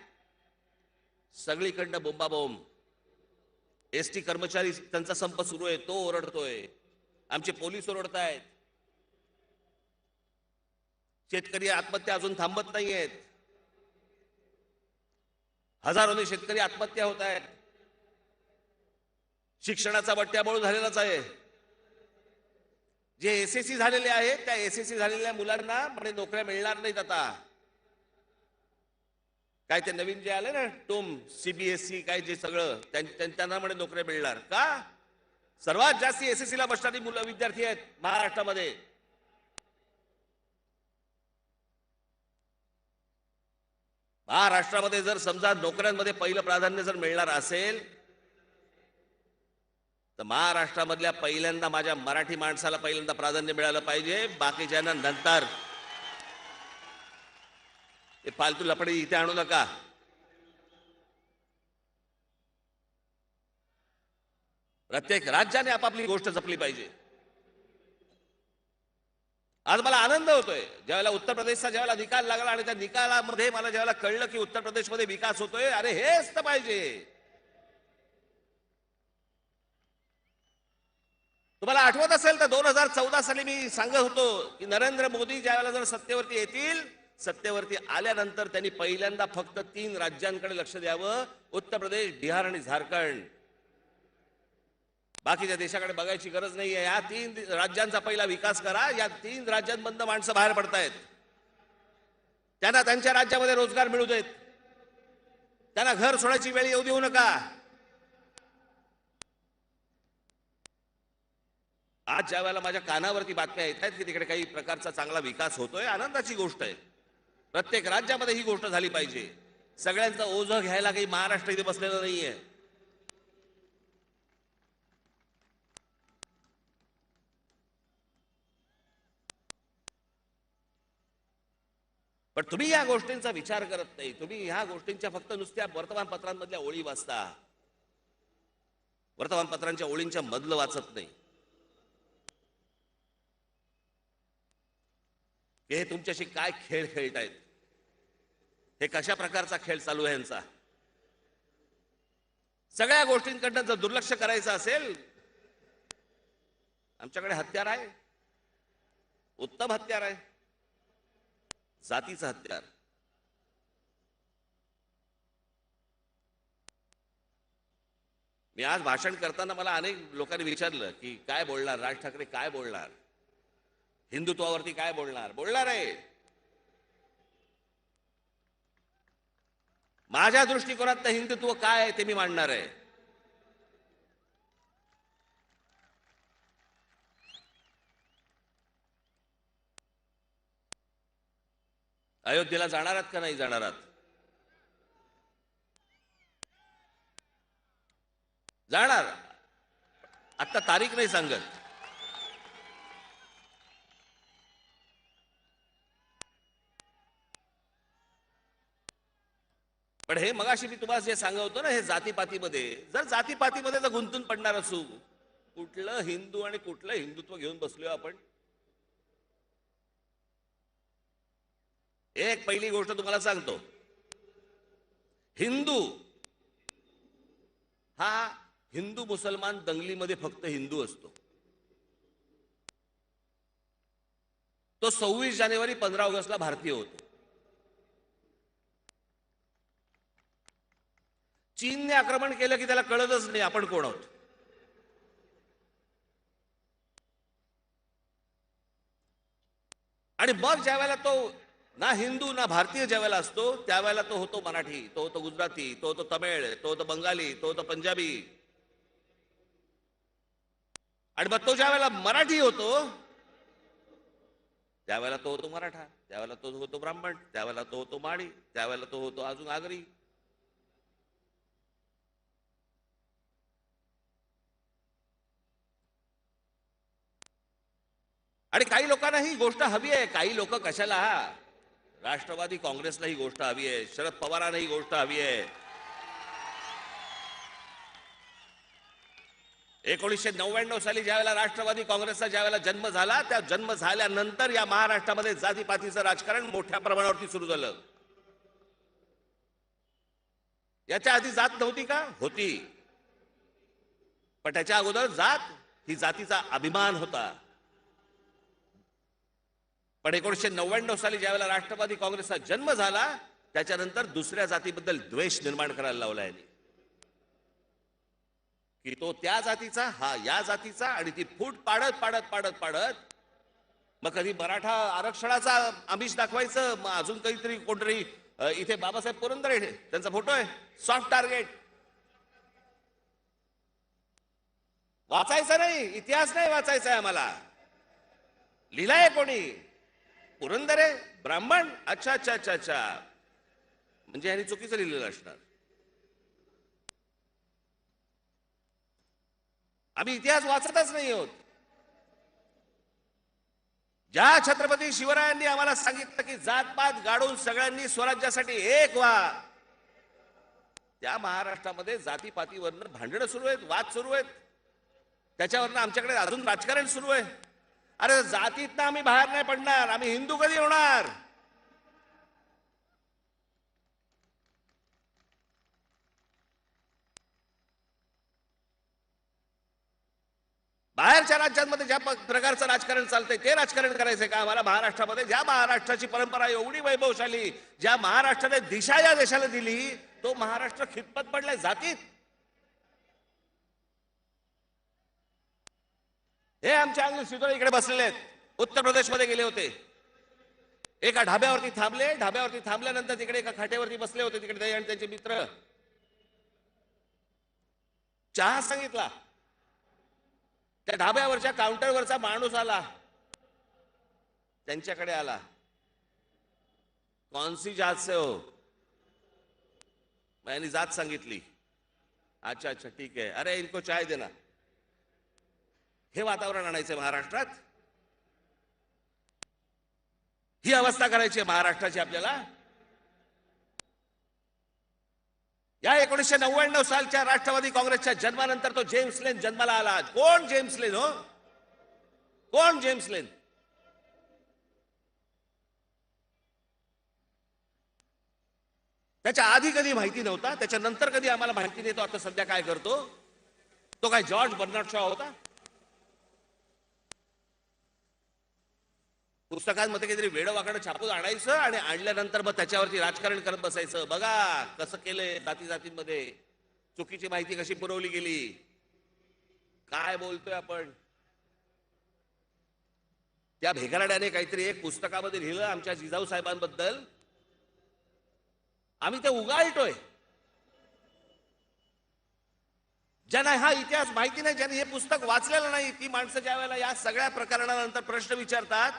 सगळीकडनं बोंबाबोंब. एसटी कर्मचारी त्यांचा संप सुरू आहे, तो ओरडतोय. आमचे पोलीस ओरडतायत. शेतकरी आत्महत्या अजून थांबत नाहीयेत. हजारोने शेतकरी आत्महत्या होत आहेत. शिक्षणाचा बट्ट्याबोळ झालेलाच आहे. जे एसएससी झालेले आहेत, त्या एसएससी झालेल्या मुलांना म्हणजे नोकऱ्या मिळणार नाहीत आता. काय ते नवीन जे आले ना, टोम सीबीएसई काय जे सगळं, त्यांना म्हणे नोकऱ्या मिळणार का? सर्वात जास्त एसएससी ला बसणारी मुलं विद्यार्थी आहेत महाराष्ट्रामध्ये. महाराष्ट्रामध्ये जर समजा नोकऱ्यांमध्ये पहिलं प्राधान्य जर मिळणार असेल, तर महाराष्ट्रामधल्या पहिल्यांदा माझ्या मराठी माणसाला पहिल्यांदा प्राधान्य मिळालं पाहिजे. बाकीच्यांना नंतर. हे फालतू लपडी इथे आणू नका. प्रत्येक राज्याने आपापली गोष्ट जपली पाहिजे. आज मला आनंद होतोय ज्यावेळेला उत्तर प्रदेशचा ज्यावेळेला निकाल लागला आणि त्या निकालामध्ये मला ज्यावेळेला कळलं की उत्तर प्रदेशमध्ये विकास होतोय, अरे हेच तर पाहिजे. तुम्हाला आठवत असेल तर 2014 साली मी सांगत होतो की नरेंद्र मोदी ज्यावेळेला जर सत्तेवरती येतील, सत्तेवरती आल्यानंतर त्यांनी पहिल्यांदा फक्त 3 राज्यांकडे लक्ष द्यावं, उत्तर प्रदेश, बिहार आणि झारखंड. बाकीच्या देशाकडे बघायची गरज नाहीये. या 3 राज्यांचा पहिला विकास करा. या 3 राज्यांमधनं माणसं बाहेर पडतायत. त्यांना त्यांच्या राज्यामध्ये रोजगार मिळू देत. त्यांना घर सोडायची वेळ येऊ देऊ नका. आज ज्या वेळेला माझ्या कानावरती बातम्या येत आहेत की तिकडे काही प्रकारचा चांगला विकास होतोय, आनंदाची गोष्ट आहे. प्रत्येक राज्यामध्ये ही गोष्ट झाली पाहिजे. सगळ्यांचं ओझं घ्यायला काही महाराष्ट्र इथे बसलेलं नाहीये. पण तुम्ही या गोष्टींचा विचार करत नाही. तुम्ही ह्या गोष्टींच्या फक्त नुसत्या वर्तमानपत्रांमधल्या ओळी वाचता. वर्तमानपत्रांच्या ओळींच्या मधलं वाचत नाही. हे तुमच्याशी काय खेळ खेळतायत, हे कशा प्रकारचा खेळ चालू आहे यांचा. सगळ्या गोष्टींकडनं जर दुर्लक्ष करायचं असेल, आमच्याकडे हत्यार आहे, उत्तम हत्यार आहे, जातीचं हत्यार. मी आज भाषण करताना मला अनेक लोकांनी विचारलं की काय बोलणार राज ठाकरे, काय बोलणार, हिंदुत्वावरती काय बोलणार. बोलणार आहे. माझ्या दृष्टिकोनात हिंदुत्व काय आहे ते मी मांडणार आहे. अयोध्येला जाणार आहात का नाही जाणार आहात? जाणार. आता तारीख नाही सांगत. पण हे मगाशी मी तुम्हाला जे सांगत होतो ना, हे जातीपातीमध्ये, जर जातीपातीमध्ये जर गुंतून पडणार असू, कुठलं हिंदू आणि कुठलं हिंदुत्व घेऊन बसलोय आपण? एक पहिली गोष्ट तुम्हाला सांगतो, हिंदू हा हिंदू मुसलमान दंगलीमध्ये फक्त हिंदू असतो. तो 26 जानेवारी 15 ऑगस्टला भारतीय होतो. चीनने आक्रमण केलं की त्याला कळतच नाही आपण कोण आहोत. आणि मग ज्या वेळेला तो ना हिंदू ना भारतीय ज्या वेळेला असतो, त्यावेळेला तो होतो मराठी, तो होतो गुजराती, तो होतो तमिळ, तो होतो बंगाली, तो होतो पंजाबी. आणि मग तो ज्या वेळेला मराठी होतो, त्यावेळेला तो होतो मराठा, त्यावेळेला तो होतो ब्राह्मण, त्यावेळेला तो होतो माळी, त्यावेळेला तो होतो अजून आगरी. आणि काही लोकांना ही गोष्ट हवी आहे. काही लोक कशाला, राष्ट्रवादी काँग्रेसला ही गोष्ट हवी आहे, शरद पवारांना ही गोष्ट हवी आहे. 1999 साली ज्यावेळेला राष्ट्रवादी काँग्रेसचा ज्यावेळेला जन्म झाला, त्या जन्म झाल्यानंतर या महाराष्ट्रामध्ये जातीपातीचं राजकारण मोठ्या प्रमाणावरती सुरू झालं. याच्या आधी जात नव्हती का? होती. पण त्याच्या अगोदर जात ही जातीचा अभिमान होता. पण 1999 साली ज्यावेळेला राष्ट्रवादी काँग्रेसचा जन्म झाला, त्याच्यानंतर दुसऱ्या जातीबद्दल द्वेष निर्माण करायला लावला आहे की तो त्या जातीचा, हा या जातीचा, आणि ती फूट पाडत पाडत पाडत पाडत मग कधी मराठा आरक्षणाचा आमिष दाखवायचं, मग अजून काहीतरी कोणतरी. इथे बाबासाहेब पुरंदरे त्यांचा फोटो आहे, सॉफ्ट टार्गेट. वाचायचं नाही, इतिहास नाही वाचायचा आहे आम्हाला. लिहिलाय कोणी? पुरंदरे ब्राह्मण. अच्छा अच्छा अच्छा अच्छा, म्हणजे यांनी चुकीचं लिहिलेलं असणार. आम्ही इतिहास वाचतच नाही आहोत. ज्या छत्रपती शिवरायांनी आम्हाला सांगितलं की जातपात गाडून सगळ्यांनी स्वराज्यासाठी एक व्हा, त्या महाराष्ट्रामध्ये जातीपातीवरनं भांडणं सुरू आहेत, वाद सुरू आहेत. त्याच्यावरनं आमच्याकडे अजून राजकारण सुरू आहे. अरे जातीतनं आम्ही बाहेर नाही पडणार, आम्ही हिंदू कधी होणार? बाहेरच्या राज्यांमध्ये ज्या प्रकारचं राजकारण चालतंय ते राजकारण करायचंय का आम्हाला महाराष्ट्रामध्ये? ज्या महाराष्ट्राची परंपरा एवढी वैभवशाली, ज्या महाराष्ट्राने दिशा या देशाला दिली, तो महाराष्ट्र खितपत पडलाय जातीत. हे आमच्या अंगली सिद्धोळे इकडे बसलेले आहेत, उत्तर प्रदेशमध्ये गेले होते. एका ढाब्यावरती थांबले, ढाब्यावरती थांबल्यानंतर तिकडे एका खाटेवरती बसले होते, तिकडे ते आणि त्यांचे मित्र. चहा सांगितला. त्या ढाब्यावरच्या काउंटरवरचा माणूस आला, त्यांच्याकडे आला. कौनसी जात से हो? मैंने जात सांगितली. अच्छा अच्छा ठीक आहे. अरे इनको चाय देना. हे वातावरण आणायचं महाराष्ट्रात? ही अवस्था करायची आहे महाराष्ट्राची आपल्याला? या 1999 सालच्या राष्ट्रवादी काँग्रेसच्या जन्मानंतर तो जेम्स लेन जन्माला आला. कोण जेम्स लेन हो? कोण जेम्स लेन? त्याच्या आधी कधी माहिती नव्हता, त्याच्यानंतर कधी आम्हाला माहिती नाही. तो आता सध्या काय करतो? तो काय जॉर्ज बर्नार्ड शॉ होता? पुस्तकांमध्ये काहीतरी वेडवाकडं छापून आणायचं आणि आणल्यानंतर मग त्याच्यावरती राजकारण करत बसायचं. बघा कसं केलंय, जाती जातींमध्ये चुकीची माहिती कशी पुरवली गेली. काय बोलतोय आपण? त्या भेगारड्याने काहीतरी एक पुस्तकामध्ये लिहिलं आमच्या जिजाऊ साहेबांबद्दल. आम्ही ते उगाळतोय. ज्यांना हा इतिहास माहिती नाही, ज्यांनी हे पुस्तक वाचलेलं नाही, ती माणसं ज्या वेळेला या सगळ्या प्रकरणानंतर प्रश्न विचारतात,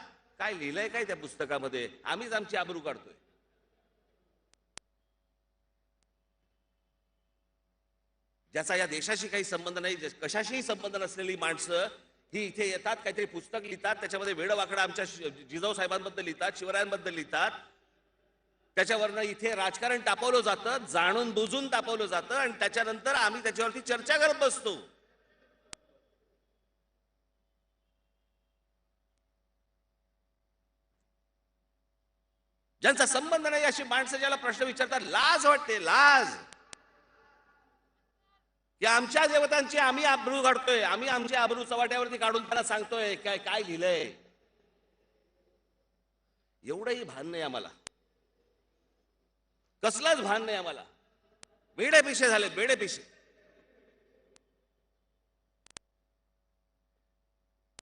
काय लिहिलंय काय त्या पुस्तकामध्ये? आम्हीच आमची आबरू काढतोय. ज्याचा या देशाशी काही संबंध नाही, कशाशीही संबंध नसलेली माणसं ही इथे येतात, काहीतरी पुस्तक लिहितात, त्याच्यामध्ये वेडवाकडं आमच्या जिजाऊ साहेबांबद्दल लिहितात, शिवरायांबद्दल लिहितात. त्याच्यावरनं इथे राजकारण तापवलं जातं, जाणून बुजून तापवलं जातं, आणि त्याच्यानंतर आम्ही त्याच्यावरती चर्चा करत बसतो. ज्यांचा संबंध नाही अशी माणसं ज्याला प्रश्न विचारतात, लाज वाटते, लाज. की आमच्या देवतांची आम्ही आबरू काढतोय, आम्ही आमची आबरू चव्हाट्यावरती काढून त्यांना सांगतोय काय काय लिहिलंय. एवढंही भान नाही आम्हाला, कसलाच भान नाही आम्हाला. बेडे पिशे झाले, बेडे पिशे.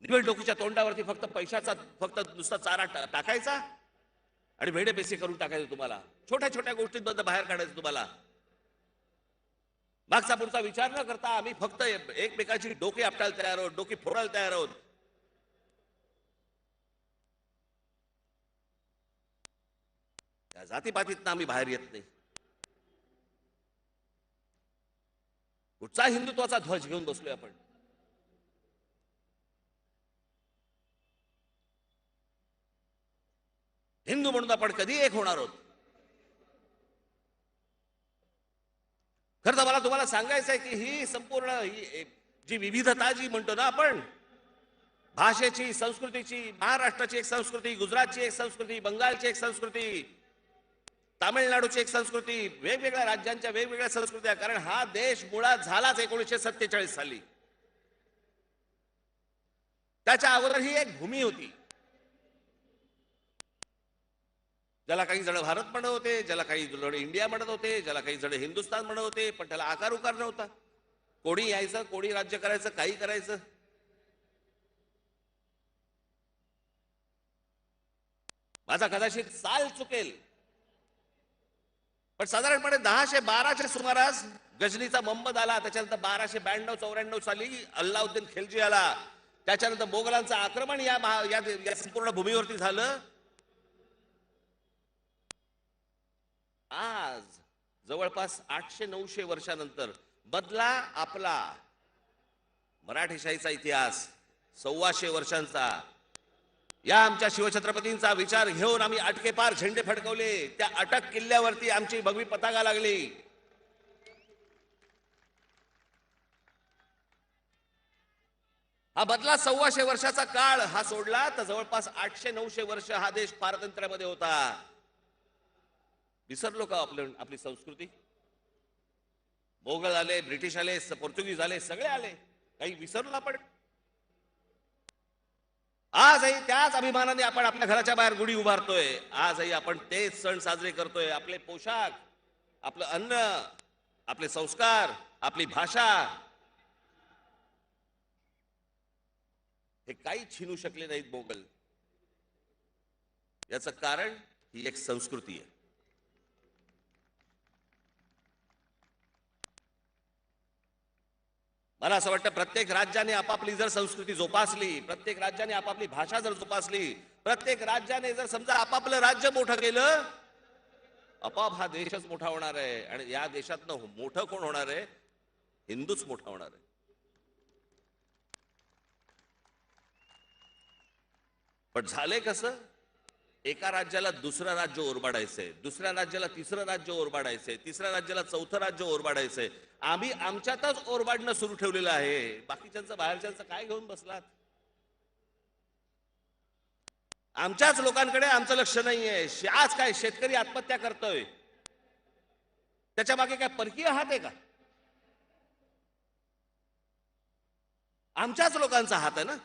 निवड डोकीच्या तोंडावरती फक्त पैशाचा, फक्त नुसता चारा टाकायचा आणि भेडे पैसे करून टाकायचं तुम्हाला. छोट्या छोट्या गोष्टींबद्दल बाहेर काढायचं तुम्हाला. मागचा पुढचा विचार न करता आम्ही फक्त एकमेकाची डोके आपटायला तयार आहोत, डोके फोडायला तयार आहोत. त्या जातीपातीतनं आम्ही बाहेर येत नाही. कुठचा हिंदुत्वाचा ध्वज घेऊन बसलोय आपण? हिंदू म्हणून आपण कधी एक होणार आहोत? खरं तर मला तुम्हाला सांगायचं आहे की ही संपूर्ण जी विविधता जी म्हणतो ना आपण, भाषेची, संस्कृतीची, महाराष्ट्राची एक संस्कृती, गुजरातची एक संस्कृती, बंगालची एक संस्कृती, तामिळनाडूची एक संस्कृती, वेगवेगळ्या राज्यांच्या वेगवेगळ्या संस्कृत्या. कारण हा देश मुळात झालाच 1947 साली. त्याच्या अगोदर ही एक भूमी होती. ज्याला काही जण भारत म्हणत होते, ज्याला काही जण इंडिया म्हणत होते, ज्याला काही जण हिंदुस्थान म्हणत होते, पण त्याला आकार उकार नव्हता. कोणी यायचं, कोणी राज्य करायचं, काही करायचं. माझा कदाचित साल चुकेल, पण साधारणपणे 1012च्या सुमारास गजनीचा मोहम्मद आला. त्याच्यानंतर 1292-94 साली अल्लाउद्दीन खिलजी आला. त्याच्यानंतर मोगलांचं आक्रमण या संपूर्ण भूमीवरती झालं. आज जवळपास 800-900 वर्षानंतर बदला आपला मराठेशाहीचा इतिहास 125 वर्षांचा. या आमच्या शिवछत्रपतींचा विचार घेऊन आम्ही अटकेपार झेंडे फडकवले. त्या अटक किल्ल्यावरती आमची भगवी पताका लागली. हा बदला 125 वर्षाचा काळ हा सोडला तर जवळपास 800-900 वर्ष हा देश पारतंत्र्यामध्ये होता. विसरलो का आपली संस्कृती? मोगल आले, ब्रिटिश आले, पोर्तुगीज आले, सगळे आले, काही विसरलो आपण? आजही त्याच अभिमानाने आपण आपल्या घराच्या बाहेर गुढी उभारतोय. आजही आपण तेच सण साजरे करतोय. आपले पोशाख, आपलं अन्न, आपले संस्कार, आपली भाषा हे काही छीनू शकले नाहीत मोगल. याचं कारण ही एक संस्कृती आहे. मला असं वाटतं प्रत्येक राज्याने आपापली जर संस्कृती जोपासली, प्रत्येक राज्याने आपापली भाषा जर जोपासली, प्रत्येक राज्याने जर समजा आपापलं राज्य मोठं केलं, आपाप हा देशच मोठा होणार आहे. आणि या देशातनं मोठं कोण होणार आहे? हिंदूच मोठा होणार आहे. पण झालंय कसं? एका राज्याला दुसरं राज्य ओरबाडायचंय, दुसऱ्या राज्याला तिसरं राज्य ओरबाडायचंय, तिसऱ्या राज्याला चौथं राज्य ओरबाडायचंय. आम्ही आमच्यातच ओरबाडणं सुरू ठेवलेलं आहे. बाकीच्यांचं, बाहेरच्यांचं काय घेऊन बसलात? आमच्याच लोकांकडे आमचं लक्ष नाहीये. आज काय शेतकरी आत्महत्या करतोय, त्याच्या मागे काय परकीय हात आहे का? आमच्याच लोकांचा हात आहे ना.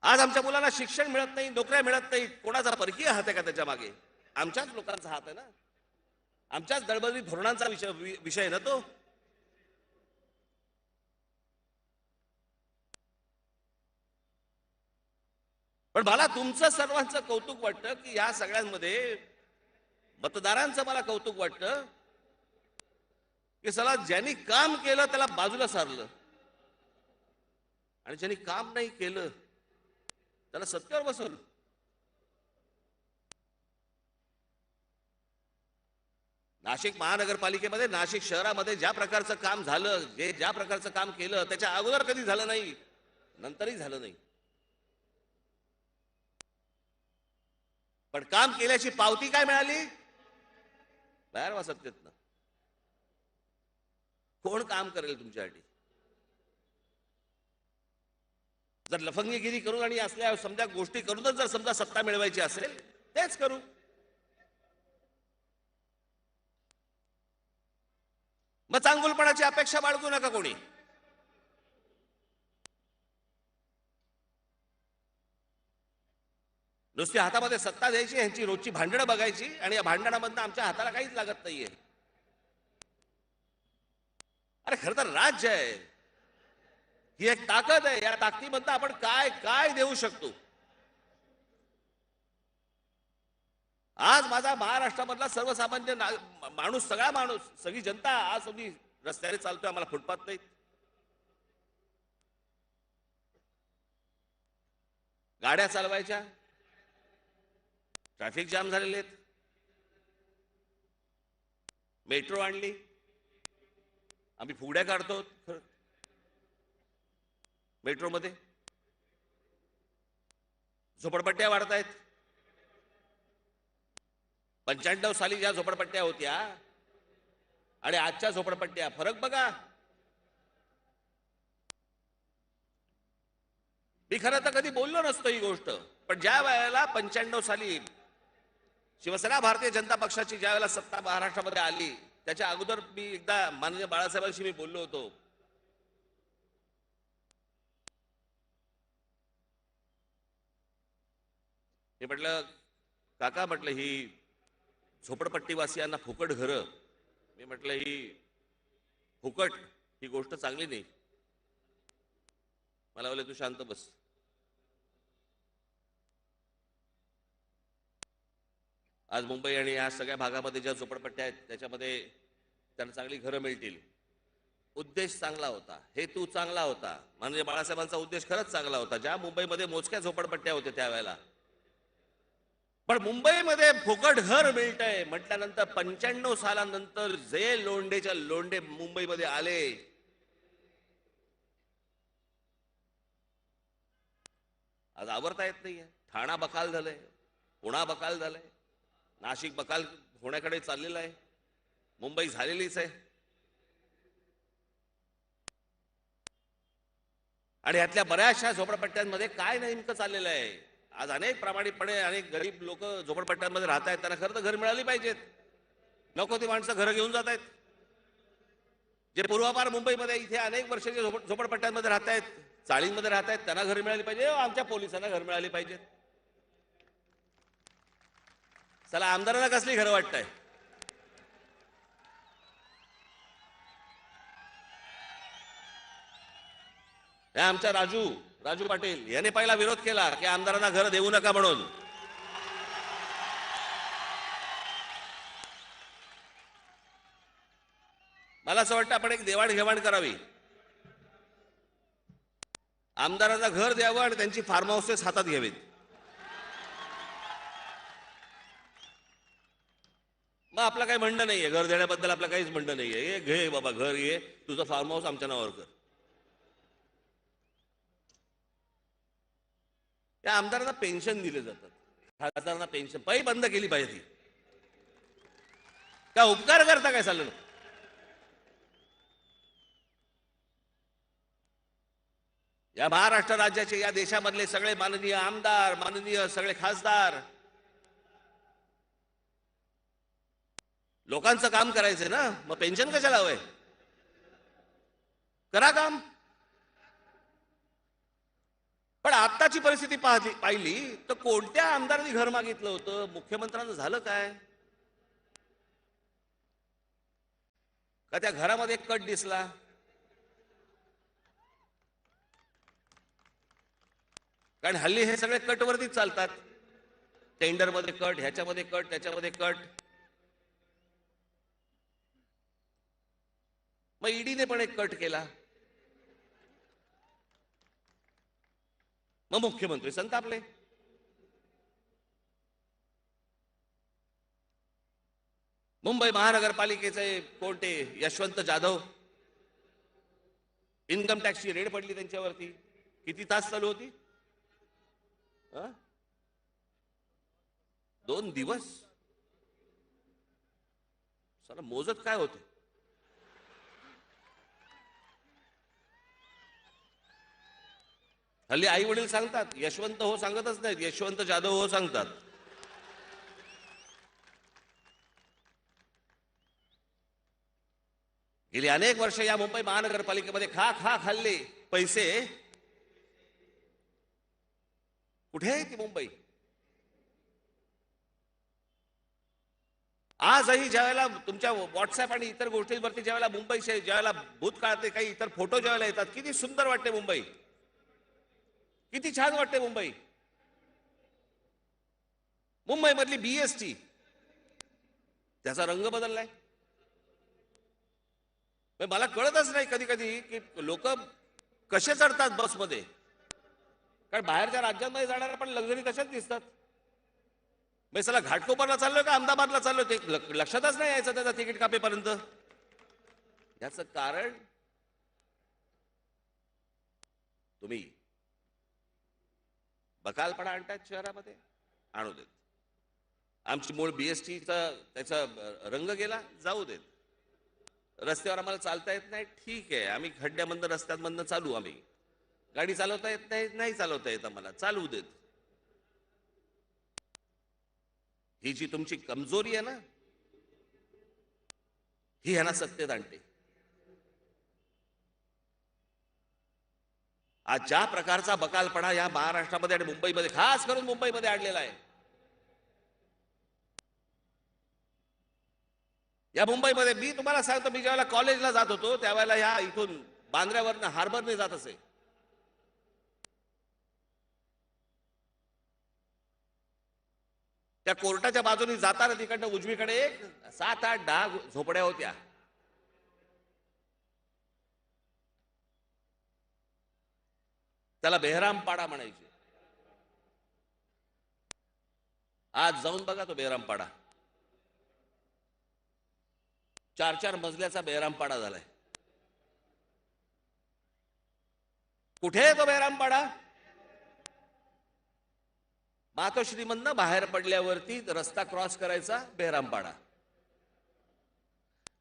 आज आमच्या मुलांना शिक्षण मिळत नाही, नोकऱ्या मिळत नाही, कोणाचा परकीय हात आहे का त्याच्या मागे? आमच्याच लोकांचा हात आहे ना. आमच्याच दळबदली धोरणांचा विषय ना तो. पण मला तुमचं सर्वांचं कौतुक वाटतं की या सगळ्यांमध्ये मतदारांचं मला कौतुक वाटतं की चला ज्यांनी काम केलं त्याला बाजूला सारलं आणि ज्यांनी काम नाही केलं त्याला सत्तेवर बसवलं. नाशिक महानगरपालिकेमध्ये, नाशिक शहरामध्ये ज्या प्रकारचं काम झालं, ज्या प्रकारचं काम केलं, त्याच्या अगोदर कधी झालं नाही, नंतरही झालं नाही. पण काम केल्याची पावती काय मिळाली? बाहेर वा सत्तेतनं. कोण काम करेल तुमच्यासाठी? जर लफंगीगिरी करून आणि असल्या समजा गोष्टी करूनच जर समजा सत्ता मिळवायची असेल, तेच करू. मग चांगुलपणाची अपेक्षा बाळगू नका कोणी. नुसती हातामध्ये सत्ता द्यायची, यांची रोजची भांडणं बघायची आणि या भांडणामधनं आमच्या हाताला काहीच लागत नाहीये. अरे खरं तर राज्य आहे, ही एक ताकद आहे. या ताकदीमधनं आपण काय काय देऊ शकतो. आज माझा महाराष्ट्रामधला सर्वसामान्य माणूस, सगळा माणूस, सगळी जनता आज आम्ही रस्त्याने चालतोय, आम्हाला फुटपाथ नाहीत. गाड्या चालवायच्या, ट्रॅफिक जाम झालेले आहेत. मेट्रो आणली, आम्ही फुगड्या काढतो मेट्रोमध्ये. झोपडपट्ट्या वाढतायत. 95 साली ज्या झोपडपट्ट्या होत्या आणि आजच्या झोपडपट्ट्या, फरक बघा. मी खरं तर कधी बोललो नसतो ही गोष्ट, पण ज्या वेळेला 95 साली शिवसेना भारतीय जनता पक्षाची ज्या वेळेला सत्ता महाराष्ट्रामध्ये आली, त्याच्या अगोदर मी एकदा माननीय बाळासाहेबांशी मी बोललो होतो. मी म्हटलं, काका म्हटलं, ही झोपडपट्टीवासियांना फुकट घरं, मी म्हटलं ही फुकट ही गोष्ट चांगली नाही. मला बोलले तू शांत बस. आज मुंबई आणि या सगळ्या भागामध्ये ज्या झोपडपट्ट्या आहेत त्याच्यामध्ये त्यांना चांगली घरं मिळतील. उद्देश चांगला होता, हेतू चांगला होता. म्हणजे बाळासाहेबांचा उद्देश खरंच चांगला होता. ज्या मुंबईमध्ये मोजक्या झोपडपट्ट्या होत्या त्यावेळेला, पण मुंबईमध्ये फुकट घर मिळतंय म्हटल्यानंतर 95 सालानंतर जे लोंढेच्या लोंढे मुंबईमध्ये आले, आज आवरता येत नाहीये. ठाणा बकाल झालंय, पुणा बकाल झालंय, नाशिक बकाल होण्याकडे चाललेलं आहे, मुंबई झालेलीच आहे. आणि यातल्या बऱ्याचशा झोपडपट्ट्यांमध्ये काय नेमकं चाललेलं आहे? आज अनेक प्रामाणिकपणे अनेक गरीब लोक झोपडपट्ट्यांमध्ये राहत आहेत. त्यांना खरं तर घर मिळाली पाहिजेत. नको ती माणसं घरं घेऊन जात आहेत. जे पूर्वापार मुंबईमध्ये इथे अनेक वर्षाचे झोपडपट्ट्यांमध्ये राहत आहेत, चाळींमध्ये राहत आहेत, त्यांना घर मिळाली पाहिजे. आमच्या पोलिसांना घर मिळाली पाहिजेत. चला, आमदारांना कसली घरं वाटतंय? आमच्या राजू पाटील याने पहिला विरोध केला की आमदारांना घर देऊ नका म्हणून. मला असं वाटतं आपण एक देवाणघेवाण करावी. आमदारांना घर द्यावं आणि त्यांची फार्म हाऊसेस हातात घ्यावीत. मग आपलं काही म्हणणं नाहीये, घर देण्याबद्दल आपलं काहीच म्हणणं नाहीये. घे बाबा, घर घे, तुझं फार्म हाऊस आमच्या नावावर कर. त्या आमदारांना पेन्शन दिले जातात, खासदारांना पेन्शन पै बंद केली पाहिजे. ती का उपकार करता काय चाललं? या महाराष्ट्र राज्याचे, या देशामधले सगळे माननीय आमदार, माननीय सगळे खासदार, लोकांचं काम करायचंय ना, मग पेन्शन कशाला हवंय? करा काम. पण आत्ताची परिस्थिती पाहिली तर कोणत्या आमदारांनी घर मागितलं होतं? मुख्यमंत्र्यांचं झालं काय? का त्या घरामध्ये एक कट दिसला? कारण हल्ली हे सगळे कटवरतीच चालतात. टेंडरमध्ये कट, ह्याच्यामध्ये कट, त्याच्यामध्ये कट. मग ईडीने पण एक कट केला. मग मुख्यमंत्री संतापले. मुंबई महानगरपालिकेचे कोणते यशवंत जाधव, इन्कम टॅक्सची रेड पडली त्यांच्यावरती. किती तास चालू होती? 2 दिवस. साला मोजत काय होते? हल्ली आई वडील सांगतात यशवंत हो सांगतच नाहीत, यशवंत जाधव हो सांगतात. गेली अनेक वर्ष या मुंबई महानगरपालिकेमध्ये खा खाल्ले पैसे. कुठे आहे ती मुंबई? आजही ज्यावेळेला तुमच्या व्हॉट्सअप आणि इतर गोष्टींवरती ज्यावेळेला मुंबईचे ज्यावेळेला भूतकाळातले काही इतर फोटो ज्यावेळेला येतात, किती सुंदर वाटते मुंबई, किती छान वाटते मुंबई. मुंबईमधली BST त्याचा रंग बदललाय. मला कळतच नाही कधी कधी की लोक कसे चढतात बसमध्ये. कारण बाहेरच्या राज्यांमध्ये जाणाऱ्या पण लक्झरी तशाच दिसतात. मी चला घाटकोपरला चाललोय का अहमदाबादला चाललोय ते लक्षातच नाही यायचं त्याचा तिकीट कापेपर्यंत. याचं कारण तुम्ही बकालपणा आणतायत शहरामध्ये, आणू देत. आमची मूळ BSTचा त्याचा रंग गेला, जाऊ देत. रस्त्यावर आम्हाला चालता येत नाही, ठीक आहे, आम्ही खड्ड्यामधनं रस्त्यांमधनं चालू. आम्ही गाडी चालवता येत नाही, नाही चालवता येत आम्हाला, चालू देत. ही जी तुमची कमजोरी आहे ना, ही ह्यांना सत्तेत आणते. आज ज्या प्रकारचा बकालपणा या महाराष्ट्रामध्ये आणि मुंबईमध्ये, खास करून मुंबईमध्ये आणलेला आहे. या मुंबईमध्ये मी तुम्हाला सांगतो, मी ज्यावेळेला कॉलेजला जात होतो त्यावेळेला ह्या इथून बांद्र्यावरनं हार्बरने जात असे. त्या कोर्टाच्या बाजूने जाताना तिकडनं उजवीकडे 7, 8, 10 झोपड्या होत्या. त्याला बेहरामपाडा म्हणायचे. आज जाऊन बघा तो बेहरामपाडा. 4-4 मजल्याचा बेहरामपाडा झालाय. कुठे आहे तो बेहरामपाडा? मातोश्रीमधनं बाहेर पडल्यावरती रस्ता क्रॉस करायचा बेहरामपाडा.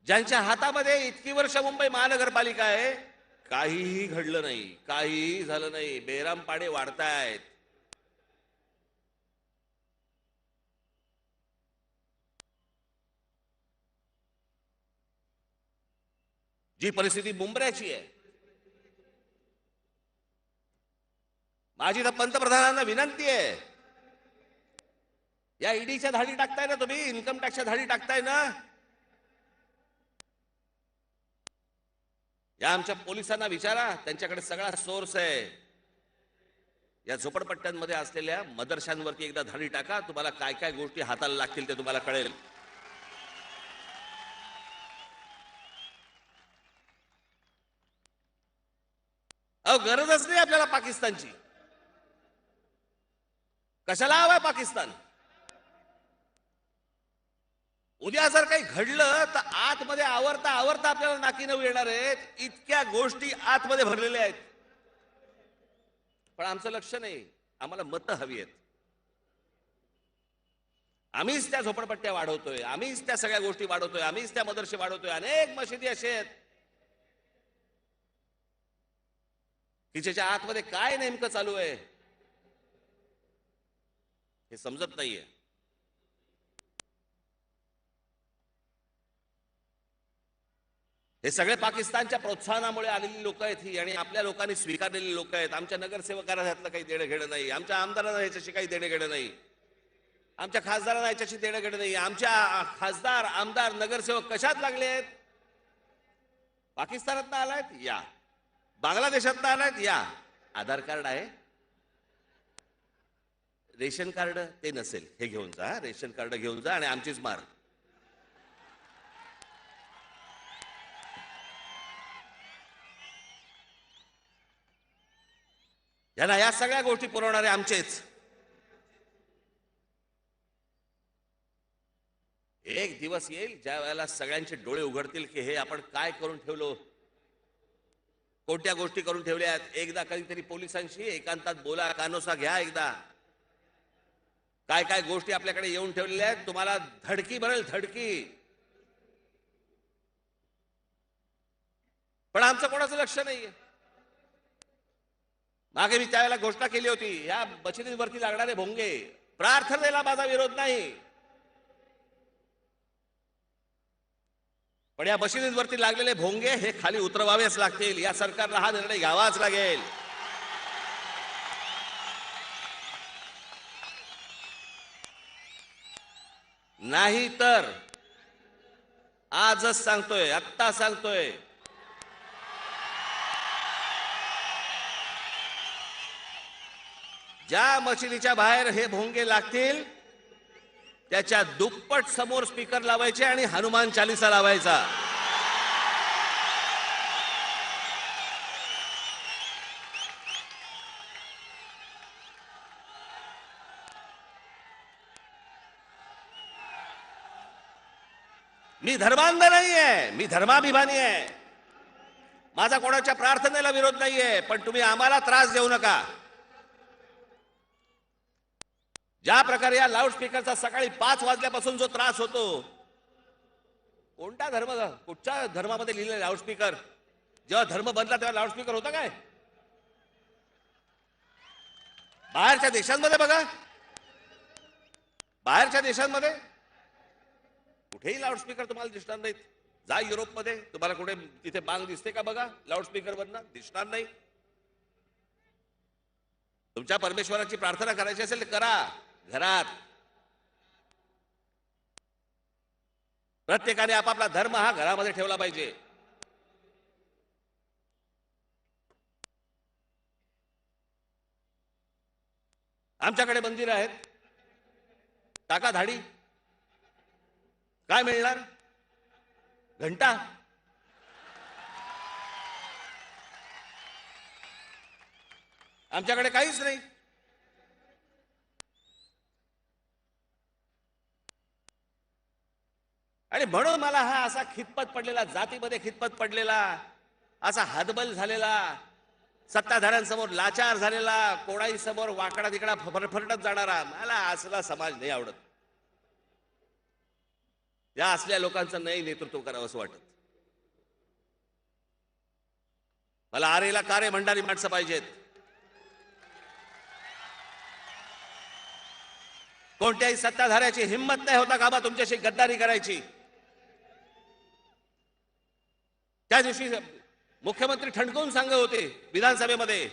ज्यांच्या हातामध्ये इतकी वर्ष मुंबई महानगरपालिका आहे, काहीही घडलं नाही, काहीही झालं नाही. बेहरामपाडे वाढतायत. जी परिस्थिती मुंबऱ्याची आहे, माझी तर पंतप्रधानांना विनंती आहे, या ईडीच्या धाडी टाकताय ना तुम्ही, इन्कम टॅक्सच्या धाडी टाकताय ना, या आमच्या पोलिसांना विचारा, त्यांच्याकडे सगळा सोर्स आहे. या झोपडपट्ट्यांमध्ये असलेल्या मदरशांवरती एकदा धाडी टाका, तुम्हाला काय काय गोष्टी हाताला लागतील ते तुम्हाला कळेल. अहो, गरजच नाही आपल्याला पाकिस्तानची. कशाला हवाय पाकिस्तान? उद्या जर काही घडलं तर आतमध्ये आवरता आवरता आपल्याला नाकी नऊ येणार आहेत. इतक्या गोष्टी आतमध्ये भरलेल्या आहेत. पण आमचं लक्ष नाही. आम्हाला मतं हवी आहेत. आम्हीच त्या झोपडपट्ट्या वाढवतोय, आम्हीच त्या सगळ्या गोष्टी वाढवतोय, आम्हीच त्या मदरसे वाढवतोय. अनेक मशिदी असे आहेत की ज्याच्या आतमध्ये काय नेमकं चालू आहे हे समजत नाहीये. हे सगळे पाकिस्तानच्या प्रोत्साहनामुळे आलेली लोक आहेत ही, आणि आपल्या लोकांनी स्वीकारलेली लोक आहेत. आमच्या नगरसेवकांना ह्यातलं काही देणं घेणं नाही, आमच्या आमदारांना ह्याच्याशी काही देणं घेणं नाही, आमच्या खासदारांना ह्याच्याशी देणं घेणं नाही. आमच्या खासदार, आमदार, नगरसेवक कशात लागले आहेत? पाकिस्तानातनं आलायत या, बांगलादेशातनं आलायत या. आधार कार्ड आहे, रेशन कार्ड ते नसेल, हे घेऊन जा, रेशन कार्ड घेऊन जा आणि आमचीच मार. यांना या सगळ्या गोष्टी पुरवणारे आमचेच. एक दिवस येईल ज्या वेळेला सगळ्यांचे डोळे उघडतील की हे आपण काय करून ठेवलो, कोणत्या गोष्टी करून ठेवल्यात. एकदा कधीतरी पोलिसांशी एकांतात बोला, कानोसा घ्या एकदा. काय काय गोष्टी आपल्याकडे येऊन ठेवलेल्या आहेत, तुम्हाला धडकी भरेल, धडकी. पण आमचं कोणाचं लक्ष नाहीये. मागे मी त्यावेळेला घोषणा केली होती, या बचतीवरती लागणारे भोंगे, प्रार्थनेला माझा विरोध नाही, पण या बचतीवरती लागलेले भोंगे हे खाली उतरवावेच लागतील. या सरकारला हा निर्णय घ्यावाच लागेल. नाही तर आजच सांगतोय, आत्ता सांगतोय, ज्या मशिदीच्या बाहेर हे भोंगे लागतील त्याच्या दुप्पट समोर स्पीकर लावायचे आणि हनुमान चालीसा लावायचा. मी धर्मांध नाहीये, मी धर्माभिमानी आहे. माझा कोणाच्या प्रार्थनेला विरोध नाहीये, पण तुम्ही आम्हाला त्रास देऊ नका. ज्या प्रकारे या लाऊडस्पीकरचा सकाळी 5 वाजल्यापासून जो त्रास होतो, कोणत्या धर्म, कुठच्या धर्मामध्ये लिहिलेलं लाऊडस्पीकर? जेव्हा धर्म बनला तेव्हा लाऊडस्पीकर होता काय? बाहेरच्या देशांमध्ये बघा, बाहेरच्या देशांमध्ये कुठेही लाऊडस्पीकर तुम्हाला दिसणार नाहीत. जा युरोपमध्ये, तुम्हाला कुठे तिथे बांग दिसते का? बघा, लाऊडस्पीकर बनणार दिसणार नाही. तुमच्या परमेश्वराची प्रार्थना करायची असेल तर करा घरात. प्रत्येकाने आपापला धर्म हा घरामध्ये ठेवला पाहिजे. आमच्याकडे मंदिर आहेत, टाका धाडी. काय मिळणार? घंटा. आमच्याकडे काहीच नाही. आणि म्हणून मला हा असा खितपत पडलेला, जातीमध्ये खितपत पडलेला, असा हतबल झालेला, सत्ताधाऱ्यांसमोर लाचार झालेला, कोणाही समोर वाकडा तिकडा फरफरटत जाणारा, मला असला समाज नाही आवडत. या असल्या लोकांचं नाही नेतृत्व करावं असं वाटत. मला आरेला कारे म्हणणारी माणसं पाहिजेत. कोणत्याही सत्ताधाऱ्याची हिंमत नाही होता कामा तुमच्याशी गद्दारी करायची. त्या दिवशी मुख्यमंत्री ठणकावून सांगत होते विधानसभेमध्ये,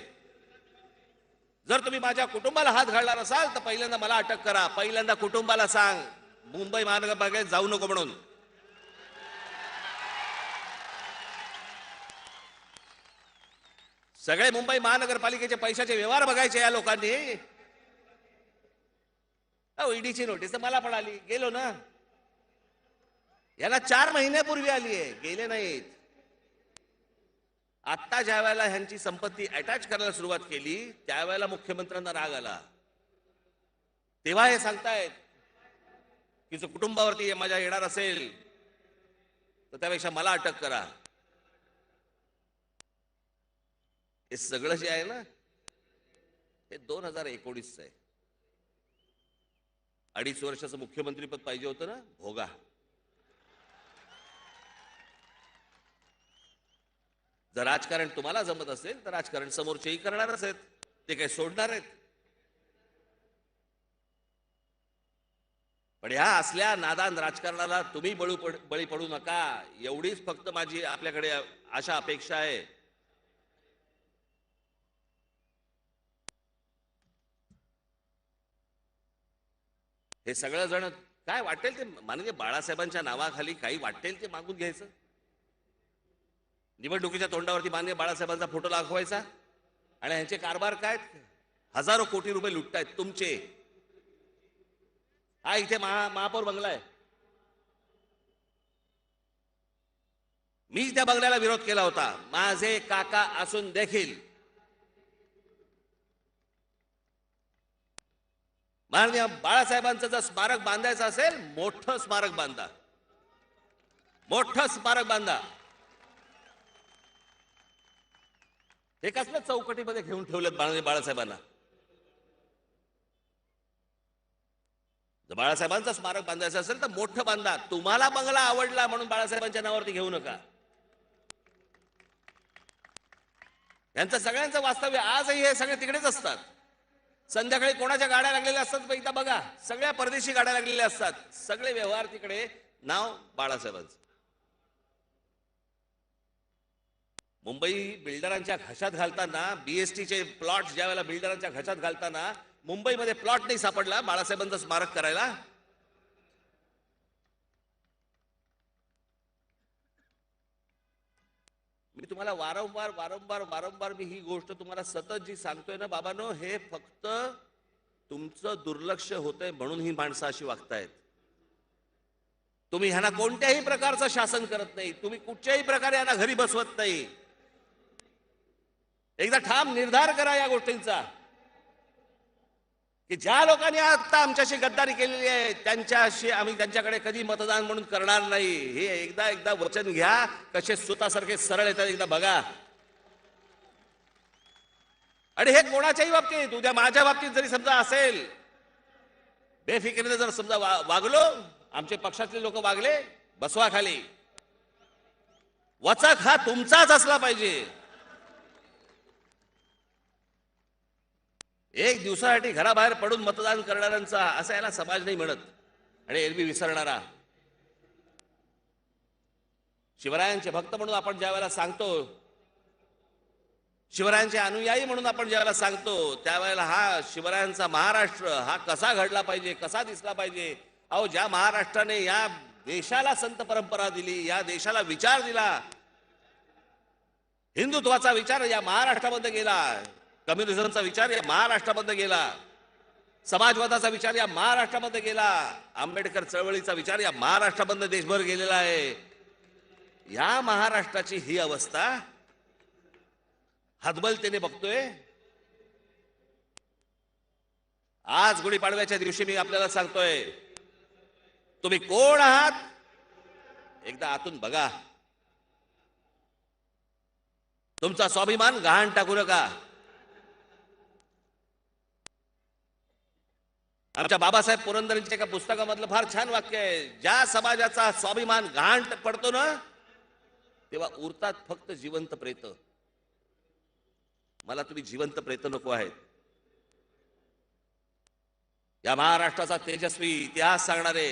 जर तुम्ही माझ्या कुटुंबाला हात घालणार असाल तर पहिल्यांदा मला अटक करा, पहिल्यांदा कुटुंबाला सांग, मुंबई महानगरपालिकेत जाऊ नको म्हणून. सगळे मुंबई महानगरपालिकेचे पैशाचे व्यवहार बघायचे या लोकांनी. ईडीची नोटीस तर मला पण आली, गेलो ना. याला 4 महिन्यापूर्वी आली आहे, गेले नाहीत. आता ज्या वेळेला ह्यांची संपत्ती अटॅच करायला सुरुवात केली त्यावेळेला मुख्यमंत्र्यांना राग आला. तेव्हा हे सांगतायत की जो कुटुंबावरती मजा येणार असेल तर त्यापेक्षा मला अटक करा. हे सगळं जे आहे ना हे 2019 आहे. 2.5 वर्षाचं मुख्यमंत्रीपद पाहिजे होतं ना, भोगा. जर राजकारण तुम्हाला जमत असेल तर राजकारण समोरचेही करणारच आहेत, ते काही सोडणार आहेत. पण ह्या असल्या नादान राजकारणाला तुम्ही बळी पडू नका, एवढीच फक्त माझी आपल्याकडे आशा अपेक्षा आहे. हे सगळं जण काय वाटेल ते माननीय बाळासाहेबांच्या नावाखाली काही वाटेल ते मागून घ्यायचं. निवडणुकीच्या तोंडावरती माननीय बाळासाहेबांचा फोटो दाखवायचा आणि ह्यांचे कारभार काय, हजारो कोटी रुपये लुटतायत तुमचे. हा इथे महापौर बंगला आहे. मी त्या बंगल्याला विरोध केला होता. माझे काका असून देखील माननीय बाळासाहेबांचं जर स्मारक बांधायचं असेल, मोठं स्मारक बांधा, मोठं स्मारक बांधा. हे कसल्या चौकटीमध्ये घेऊन ठेवलेत माननीय बाळासाहेबांना? जर बाळासाहेबांचं स्मारक बांधायचं असेल तर मोठं बांधा. तुम्हाला बंगला आवडला म्हणून बाळासाहेबांच्या नावावरती घेऊ नका. यांचं सगळ्यांचं वास्तव्य आजही हे सगळे तिकडेच असतात. संध्याकाळी कोणाच्या गाड्या लागलेल्या असतात एकदा बघा, सगळ्या परदेशी गाड्या लागलेल्या असतात. सगळे व्यवहार तिकडे, नाव बाळासाहेबांचं. मुंबई बिल्डरांच्या घशात घालताना, बीएसटीचे प्लॉट ज्या वेळेला बिल्डरांच्या घशात घालताना मुंबईमध्ये प्लॉट नाही सापडला बाळासाहेबांचं स्मारक करायला. मी तुम्हाला वारंवार वारंवार वारंवार मी ही गोष्ट तुम्हाला सतत जी सांगतोय ना बाबांनो, हे फक्त तुमचं दुर्लक्ष होतंय म्हणून ही माणसं अशी वागतायत. तुम्ही ह्यांना कोणत्याही प्रकारचं शासन करत नाही, तुम्ही कुठच्याही प्रकारे यांना घरी बसवत नाही. एकदा ठाम निर्धार करा या गोष्टींचा, की ज्या लोकांनी आता आमच्याशी गद्दारी केलेली आहे त्यांच्याशी आम्ही त्यांच्याकडे कधी मतदान म्हणून करणार नाही. हे एकदा वचन घ्या. कसे सुतासारखे सरळ येतात एकदा बघा. आणि हे कोणाच्याही बाबतीत, उद्या माझ्या बाबतीत जरी समजा असेल, बेफिकिरीने जर समजा वागलो, आमचे पक्षातले लोक वागले, बसवा खाली. वचक हा तुमचाच असला पाहिजे. एक दिवसासाठी घराबाहेर पडून मतदान करणाऱ्यांचा असा याला समाज नाही म्हणत. आणि एरवी विसरणारा शिवरायांचे भक्त म्हणून आपण ज्या वेळेला सांगतो, शिवरायांचे अनुयायी म्हणून आपण ज्या वेळेला सांगतो, त्यावेळेला हा शिवरायांचा महाराष्ट्र हा कसा घडला पाहिजे, कसा दिसला पाहिजे. अहो, ज्या महाराष्ट्राने या देशाला संत परंपरा दिली, या देशाला विचार दिला, हिंदुत्वाचा विचार या महाराष्ट्रामध्ये गेला, कम्युनिझमचा विचार या महाराष्ट्रामध्ये गेला, समाजवादाचा विचार या महाराष्ट्रामध्ये गेला, आंबेडकर चळवळीचा विचार या महाराष्ट्रामध्ये देशभर गेलेला आहे. या महाराष्ट्राची ही अवस्था हतबलतेने बघतोय. आज गुढीपाडव्याच्या दिवशी मी आपल्याला सांगतोय, तुम्ही कोण आहात एकदा आतून बघा. तुमचा स्वाभिमान गहाण टाकू नका. आमच्या बाबासाहेब पुरंदरेंच्या एका पुस्तकामधलं फार छान वाक्य आहे, ज्या समाजाचा स्वाभिमान गहाण पडतो ना तेव्हा उरतात फक्त जिवंत प्रेत. मला तुम्ही जिवंत प्रेत नको आहेत. या महाराष्ट्राचा तेजस्वी इतिहास सांगणारे,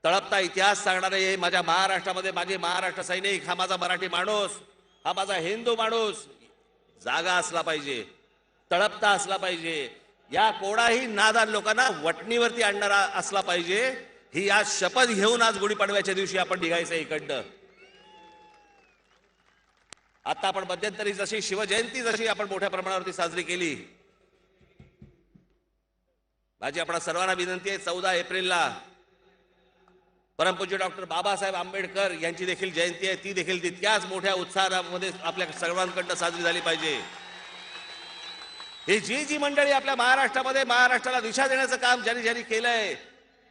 तळपता इतिहास सांगणारे, माझ्या महाराष्ट्रामध्ये माझे महाराष्ट्र सैनिक, हा माझा मराठी माणूस, हा माझा हिंदू माणूस जागा असला पाहिजे, तळपता असला पाहिजे. या कोणाही नादान लोकांना वटणीवरती आणणारा असला पाहिजे. ही आज शपथ घेऊन आज गुढीपाडव्याच्या दिवशी आपण निघायचं इकडनं. आता आपण मध्यंतरी जशी शिवजयंती जशी आपण मोठ्या प्रमाणावरती साजरी केली, माझी आपणा सर्वांना विनंती आहे, 14 एप्रिलला परमपूज्य डॉक्टर बाबासाहेब आंबेडकर यांची देखील जयंती आहे. ती देखील तितक्याच मोठ्या उत्साहामध्ये आपल्या सर्वांकडनं साजरी झाली पाहिजे. ही जी मंडळी आपल्या महाराष्ट्रामध्ये महाराष्ट्राला दिशा देण्याचं काम ज्यांनी ज्यांनी केलंय,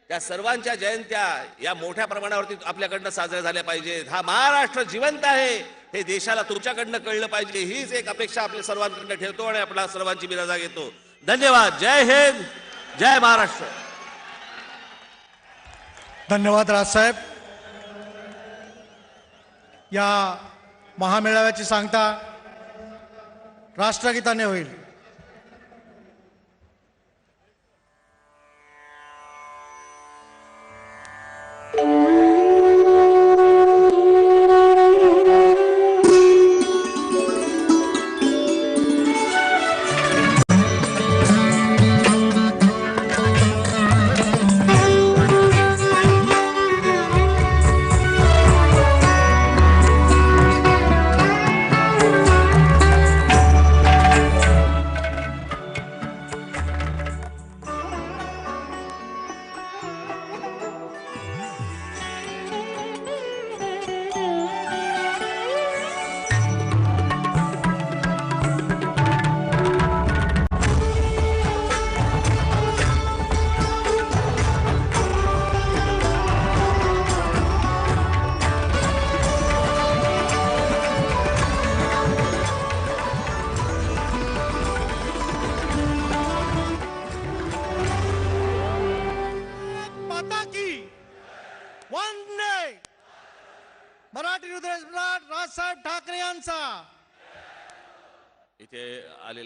त्या सर्वांच्या जयंत्या या मोठ्या प्रमाणावरती आपल्याकडनं साजऱ्या झाल्या पाहिजेत. हा महाराष्ट्र जिवंत आहे हे देशाला तुमच्याकडनं कळलं पाहिजे. हीच एक अपेक्षा आपल्या सर्वांकडनं ठेवतो आणि आपल्या सर्वांची मी रजा घेतो. धन्यवाद. जय हिंद, जय महाराष्ट्र. धन्यवाद राजसाहेब. या महामेळाव्याची सांगता राष्ट्रगीताने होईल. मराठी हृदय सम्राट राजसाहेब ठाकरे यांचा. इथे आलेले